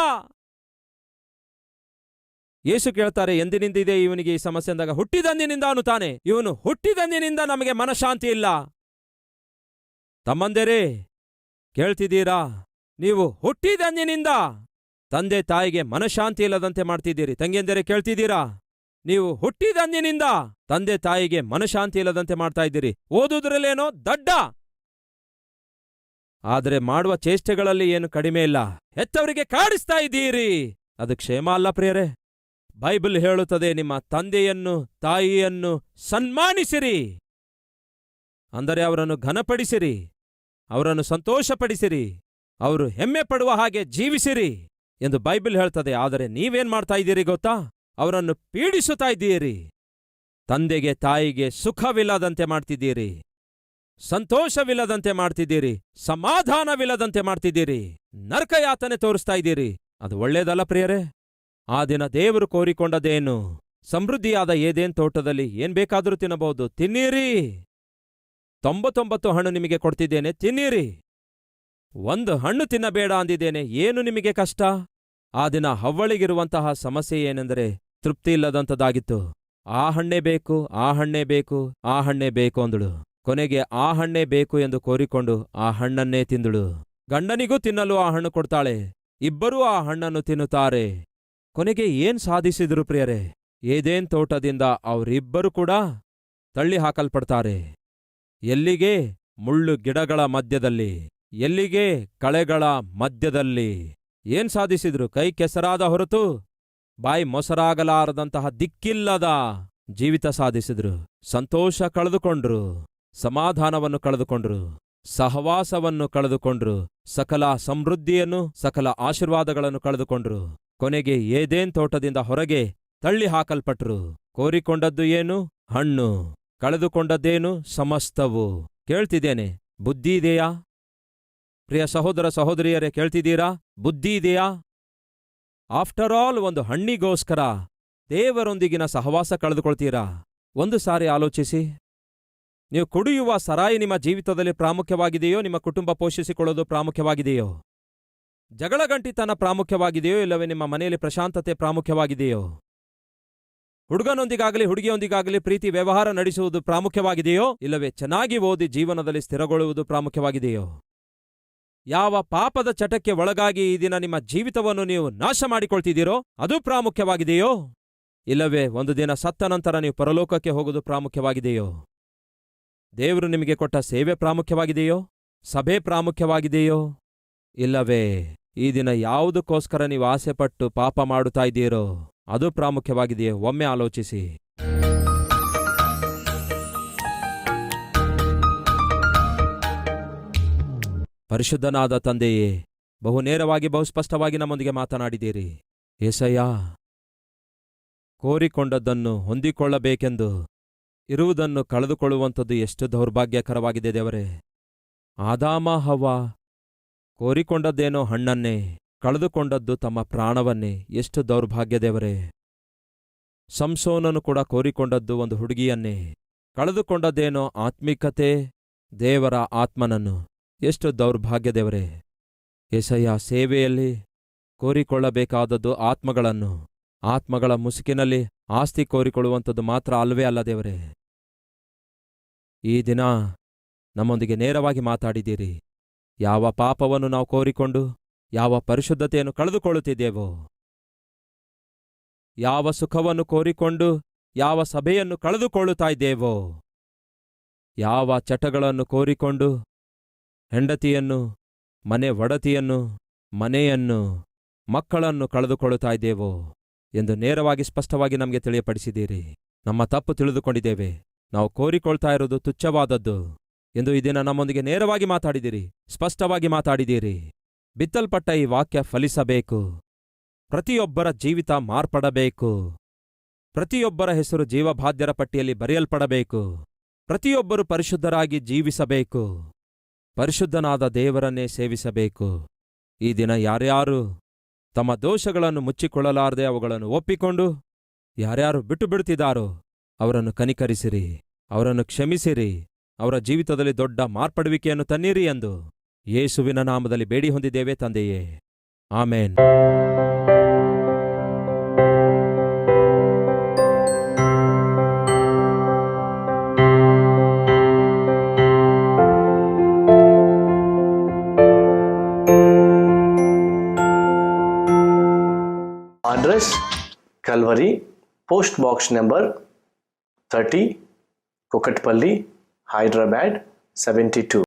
ಯೇಸು ಕೇಳ್ತಾರೆ, ಎಂದಿನಿಂದ ಇದೆ ಇವನಿಗೆ ಈ ಸಮಸ್ಯೆ ಅಂದಾಗ, ಹುಟ್ಟಿದಂದಿನಿಂದ ಅನ್ನುತ್ತಾನೆ. ಇವನು ಹುಟ್ಟಿದಂದಿನಿಂದ ನಮಗೆ ಮನಃಶಾಂತಿ ಇಲ್ಲ. ತಮ್ಮಂದಿರೇ, ಕೇಳ್ತಿದ್ದೀರಾ? ನೀವು ಹುಟ್ಟಿದಂದಿನಿಂದ ತಂದೆ ತಾಯಿಗೆ ಮನಃಶಾಂತಿ ಇಲ್ಲದಂತೆ ಮಾಡ್ತಿದ್ದೀರಿ. ತಂಗಿಯಂದರೆ ಕೇಳ್ತಿದ್ದೀರಾ? ನೀವು ಹುಟ್ಟಿದಂದಿನಿಂದ ತಂದೆ ತಾಯಿಗೆ ಮನಃಶಾಂತಿ ಇಲ್ಲದಂತೆ ಮಾಡ್ತಾ ಇದ್ದೀರಿ. ಓದುವುದರಲ್ಲೇನೋ ದಡ್ಡ, ಆದರೆ ಮಾಡುವ ಚೇಷ್ಟೆಗಳಲ್ಲಿ ಏನು ಕಡಿಮೆ ಇಲ್ಲ. ಹೆತ್ತವರಿಗೆ ಕಾಡಿಸ್ತಾ ಇದ್ದೀರಿ. ಅದು ಕ್ಷೇಮ ಅಲ್ಲ ಪ್ರಿಯರೇ. ಬೈಬಲ್ ಹೇಳುತ್ತದೆ, ನಿಮ್ಮ ತಂದೆಯನ್ನು ತಾಯಿಯನ್ನು ಸನ್ಮಾನಿಸಿರಿ, ಅಂದರೆ ಅವರನ್ನು ಘನಪಡಿಸಿರಿ, ಅವರನ್ನು ಸಂತೋಷಪಡಿಸಿರಿ, ಅವರು ಹೆಮ್ಮೆ ಪಡುವ ಹಾಗೆ ಜೀವಿಸಿರಿ ಎಂದು ಬೈಬಲ್ ಹೇಳ್ತದೆ. ಆದರೆ ನೀವೇನ್ ಮಾಡ್ತಾ ಇದ್ದೀರಿ ಗೊತ್ತಾ? ಅವರನ್ನು ಪೀಡಿಸುತ್ತಾ ಇದ್ದೀರಿ. ತಂದೆಗೆ ತಾಯಿಗೆ ಸುಖವಿಲ್ಲದಂತೆ ಮಾಡ್ತಿದ್ದೀರಿ, ಸಂತೋಷವಿಲ್ಲದಂತೆ ಮಾಡ್ತಿದ್ದೀರಿ, ಸಮಾಧಾನವಿಲ್ಲದಂತೆ ಮಾಡ್ತಿದ್ದೀರಿ, ನರಕಯಾತನೆ ತೋರಿಸ್ತಾ ಇದ್ದೀರಿ. ಅದು ಒಳ್ಳೇದಲ್ಲ ಪ್ರಿಯರೇ. ಆ ದಿನ ದೇವರು ಕೋರಿಕೊಂಡದೇನು? ಸಮೃದ್ಧಿಯಾದ ಏದೇನ್ ತೋಟದಲ್ಲಿ ಏನ್ ಬೇಕಾದರೂ ತಿನ್ನಬಹುದು. ತಿನ್ನೀರಿ. 99 ಹಣ್ಣು ನಿಮಗೆ ಕೊಡ್ತಿದ್ದೇನೆ, ತಿನ್ನೀರಿ. 1 ಹಣ್ಣು ತಿನ್ನಬೇಡ ಅಂದಿದ್ದೇನೆ, ಏನು ನಿಮಗೆ ಕಷ್ಟ? ಆ ದಿನ ಹವ್ವಳಿಗಿರುವಂತಹ ಸಮಸ್ಯೆ ಏನೆಂದರೆ ತೃಪ್ತಿ ಇಲ್ಲದಂಥದ್ದಾಗಿತ್ತು. ಆ ಹಣ್ಣೇ ಬೇಕು, ಆ ಹಣ್ಣೇ ಬೇಕು, ಆ ಹಣ್ಣೇ ಬೇಕು ಅಂದಳು. ಕೊನೆಗೆ ಆ ಹಣ್ಣೇ ಬೇಕು ಎಂದು ಕೋರಿಕೊಂಡು ಆ ಹಣ್ಣನ್ನೇ ತಿಂದಳು. ಗಂಡನಿಗೂ ತಿನ್ನಲು ಆ ಹಣ್ಣು ಕೊಡ್ತಾಳೆ. ಇಬ್ಬರೂ ಆ ಹಣ್ಣನ್ನು ತಿನ್ನುತ್ತಾರೆ. ಕೊನೆಗೆ ಏನ್ ಸಾಧಿಸಿದ್ರು ಪ್ರಿಯರೇ? ಏದೇನ್ ತೋಟದಿಂದ ಅವರಿಬ್ಬರು ಕೂಡ ತಳ್ಳಿ ಹಾಕಲ್ಪಡ್ತಾರೆ. ಎಲ್ಲಿಗೆ? ಮುಳ್ಳು ಗಿಡಗಳ ಮಧ್ಯದಲ್ಲಿ, ಎಲ್ಲಿಗೆ? ಕಳೆಗಳ ಮಧ್ಯದಲ್ಲಿ. ಏನ್ ಸಾಧಿಸಿದ್ರು? ಕೈ ಕೆಸರಾದ ಹೊರತು ಬಾಯಿ ಮೊಸರಾಗಲಾರದಂತಹ ದಿಕ್ಕಿಲ್ಲದ ಜೀವಿತ ಸಾಧಿಸಿದ್ರು. ಸಂತೋಷ ಕಳೆದುಕೊಂಡ್ರು, ಸಮಾಧಾನವನ್ನು ಕಳೆದುಕೊಂಡ್ರು, ಸಹವಾಸವನ್ನು ಕಳೆದುಕೊಂಡ್ರು, ಸಕಲ ಸಮೃದ್ಧಿಯನ್ನು, ಸಕಲ ಆಶೀರ್ವಾದಗಳನ್ನು ಕಳೆದುಕೊಂಡ್ರು. ಕೊನೆಗೆ ಏದೇನ್ ತೋಟದಿಂದ ಹೊರಗೆ ತಳ್ಳಿ ಹಾಕಲ್ಪಟ್ರು. ಕೋರಿಕೊಂಡದ್ದು ಏನು? ಹಣ್ಣು. ಕಳೆದುಕೊಂಡದ್ದೇನು? ಸಮಸ್ತವು. ಕೇಳ್ತಿದ್ದೇನೆ, ಬುದ್ಧಿ ಇದೆಯಾ? ಪ್ರಿಯ ಸಹೋದರ ಸಹೋದರಿಯರೇ, ಕೇಳ್ತಿದ್ದೀರಾ? ಬುದ್ಧಿ ಇದೆಯಾ? ಆಫ್ಟರ್ ಆಲ್, ಒಂದು ಹಣ್ಣಿಗೋಸ್ಕರ ದೇವರೊಂದಿಗಿನ ಸಹವಾಸ ಕಳೆದುಕೊಳ್ತೀರಾ? ಒಂದು ಸಾರಿ ಆಲೋಚಿಸಿ. ನೀವು ಕುಡಿಯುವ ಸರಾಯಿ ನಿಮ್ಮ ಜೀವಿತದಲ್ಲಿ ಪ್ರಾಮುಖ್ಯವಾಗಿದೆಯೋ? ನಿಮ್ಮ ಕುಟುಂಬ ಪೋಷಿಸಿಕೊಳ್ಳೋದು ಪ್ರಾಮುಖ್ಯವಾಗಿದೆಯೋ? ಜಗಳಗಂಟಿತನ ಪ್ರಾಮುಖ್ಯವಾಗಿದೆಯೋ? ಇಲ್ಲವೇ ನಿಮ್ಮ ಮನೆಯಲ್ಲಿ ಪ್ರಶಾಂತತೆ ಪ್ರಾಮುಖ್ಯವಾಗಿದೆಯೋ? ಹುಡುಗನೊಂದಿಗಾಗಲಿ ಹುಡುಗಿಯೊಂದಿಗಾಗಲಿ ಪ್ರೀತಿ ವ್ಯವಹಾರ ನಡೆಸುವುದು ಪ್ರಾಮುಖ್ಯವಾಗಿದೆಯೋ? ಇಲ್ಲವೇ ಚೆನ್ನಾಗಿ ಓದಿ ಜೀವನದಲ್ಲಿ ಸ್ಥಿರಗೊಳ್ಳುವುದು ಪ್ರಾಮುಖ್ಯವಾಗಿದೆಯೋ? ಯಾವ ಪಾಪದ ಚಟಕ್ಕೆ ಒಳಗಾಗಿ ಈ ದಿನ ನಿಮ್ಮ ಜೀವಿತವನ್ನು ನೀವು ನಾಶ ಮಾಡಿಕೊಳ್ತಿದ್ದೀರೋ ಅದು ಪ್ರಾಮುಖ್ಯವಾಗಿದೆಯೋ? ಇಲ್ಲವೇ ಒಂದು ದಿನ ಸತ್ತ ನಂತರ ನೀವು ಪರಲೋಕಕ್ಕೆ ಹೋಗುವುದು ಪ್ರಾಮುಖ್ಯವಾಗಿದೆಯೋ? ದೇವರು ನಿಮಗೆ ಕೊಟ್ಟ ಸೇವೆ ಪ್ರಾಮುಖ್ಯವಾಗಿದೆಯೋ? ಸಭೆ ಪ್ರಾಮುಖ್ಯವಾಗಿದೆಯೋ? ಇಲ್ಲವೇ ಈ ದಿನ ಯಾವುದಕ್ಕೋಸ್ಕರ ನೀವು ಆಸೆಪಟ್ಟು ಪಾಪ ಮಾಡುತ್ತಾ ಇದ್ದೀರೋ ಅದು ಪ್ರಾಮುಖ್ಯವಾಗಿದೆಯೋ? ಒಮ್ಮೆ ಆಲೋಚಿಸಿ. ಪರಿಶುದ್ಧನಾದ ತಂದೆಯೇ, ಬಹು ನೇರವಾಗಿ ಬಹು ಸ್ಪಷ್ಟವಾಗಿ ನಮ್ಮೊಂದಿಗೆ ಮಾತನಾಡಿದ್ದೀರಿ. ಏಸಯ್ಯ, ಕೋರಿಕೊಂಡದ್ದನ್ನು ಹೊಂದಿಕೊಳ್ಳಬೇಕೆಂದು ಇರುವುದನ್ನು ಕಳೆದುಕೊಳ್ಳುವಂಥದ್ದು ಎಷ್ಟು ದೌರ್ಭಾಗ್ಯಕರವಾಗಿದೆ ದೇವರೇ. ಆದಾಮ ಹವ್ವ ಕೋರಿಕೊಂಡದ್ದೇನೋ ಹಣ್ಣನ್ನೇ, ಕಳೆದುಕೊಂಡದ್ದು ತಮ್ಮ ಪ್ರಾಣವನ್ನೇ. ಎಷ್ಟು ದೌರ್ಭಾಗ್ಯ ದೇವರೇ. ಸಂಸೋನನು ಕೂಡ ಕೋರಿಕೊಂಡದ್ದು ಒಂದು ಹುಡುಗಿಯನ್ನೇ, ಕಳೆದುಕೊಂಡದ್ದೇನೋ ಆತ್ಮಿಕತೆ, ದೇವರ ಆತ್ಮನನ್ನು. ಎಷ್ಟು ದೌರ್ಭಾಗ್ಯ ದೇವರೇ! ಯೆಶಯ್ಯ ಸೇವೆಯಲ್ಲಿ ಕೋರಿಕೊಳ್ಳಬೇಕಾದದ್ದು ಆತ್ಮಗಳನ್ನು. ಆತ್ಮಗಳ ಮುಸುಕಿನಲ್ಲಿ ಆಸ್ತಿ ಕೋರಿಕೊಳ್ಳುವಂಥದ್ದು ಮಾತ್ರ ಅಲ್ವೇ ಅಲ್ಲ ದೇವರೇ. ಈ ದಿನ ನಮ್ಮೊಂದಿಗೆ ನೇರವಾಗಿ ಮಾತಾಡಿದ್ದೀರಿ. ಯಾವ ಪಾಪವನ್ನು ನಾವು ಕೋರಿಕೊಂಡು ಯಾವ ಪರಿಶುದ್ಧತೆಯನ್ನು ಕಳೆದುಕೊಳ್ಳುತ್ತಿದ್ದೇವೋ, ಯಾವ ಸುಖವನ್ನು ಕೋರಿಕೊಂಡು ಯಾವ ಸಭೆಯನ್ನು ಕಳೆದುಕೊಳ್ಳುತ್ತಾ ಇದ್ದೇವೋ, ಯಾವ ಚಟಗಳನ್ನು ಕೋರಿಕೊಂಡು ಹೆಂಡತಿಯನ್ನು, ಮನೆ ಒಡತಿಯನ್ನು, ಮನೆಯನ್ನು, ಮಕ್ಕಳನ್ನು ಕಳೆದುಕೊಳ್ಳುತ್ತಾ ಇದ್ದೇವೋ ಎಂದು ನೇರವಾಗಿ ಸ್ಪಷ್ಟವಾಗಿ ನಮಗೆ ತಿಳಿಯಪಡಿಸಿದ್ದೀರಿ. ನಮ್ಮ ತಪ್ಪು ತಿಳಿದುಕೊಂಡಿದ್ದೇವೆ. ನಾವು ಕೋರಿಕೊಳ್ತಾ ಇರೋದು ತುಚ್ಛವಾದದ್ದು ಎಂದು ಈ ದಿನ ನಮ್ಮೊಂದಿಗೆ ನೇರವಾಗಿ ಮಾತಾಡಿದಿರಿ, ಸ್ಪಷ್ಟವಾಗಿ ಮಾತಾಡಿದ್ದೀರಿ. ಬಿತ್ತಲ್ಪಟ್ಟ ಈ ವಾಕ್ಯ ಫಲಿಸಬೇಕು. ಪ್ರತಿಯೊಬ್ಬರ ಜೀವಿತ ಮಾರ್ಪಡಬೇಕು. ಪ್ರತಿಯೊಬ್ಬರ ಹೆಸರು ಜೀವಬಾಧ್ಯರ ಪಟ್ಟಿಯಲ್ಲಿ ಬರೆಯಲ್ಪಡಬೇಕು. ಪ್ರತಿಯೊಬ್ಬರು ಪರಿಶುದ್ಧರಾಗಿ ಜೀವಿಸಬೇಕು. ಪರಿಶುದ್ಧನಾದ ದೇವರನ್ನೇ ಸೇವಿಸಬೇಕು. ಈ ದಿನ ಯಾರ್ಯಾರು ತಮ್ಮ ದೋಷಗಳನ್ನು ಮುಚ್ಚಿಕೊಳ್ಳಲಾರದೆ ಅವುಗಳನ್ನು ಒಪ್ಪಿಕೊಂಡು ಯಾರ್ಯಾರು ಬಿಟ್ಟು ಬಿಡುತ್ತಿದ್ದಾರೋ ಅವರನ್ನು ಕನಿಕರಿಸಿರಿ, ಅವರನ್ನು ಕ್ಷಮಿಸಿರಿ, ಅವರ ಜೀವಿತದಲ್ಲಿ ದೊಡ್ಡ ಮಾರ್ಪಡುವಿಕೆಯನ್ನು ತನ್ನಿರಿ ಎಂದು ಯೇಸುವಿನ ನಾಮದಲ್ಲಿ ಬೇಡಿ ಹೊಂದಿದ್ದೇವೆ ತಂದೆಯೇ, ಆಮೇನ್. Address Calvary, Post Box number 30, Kokatpalli, Hyderabad 72.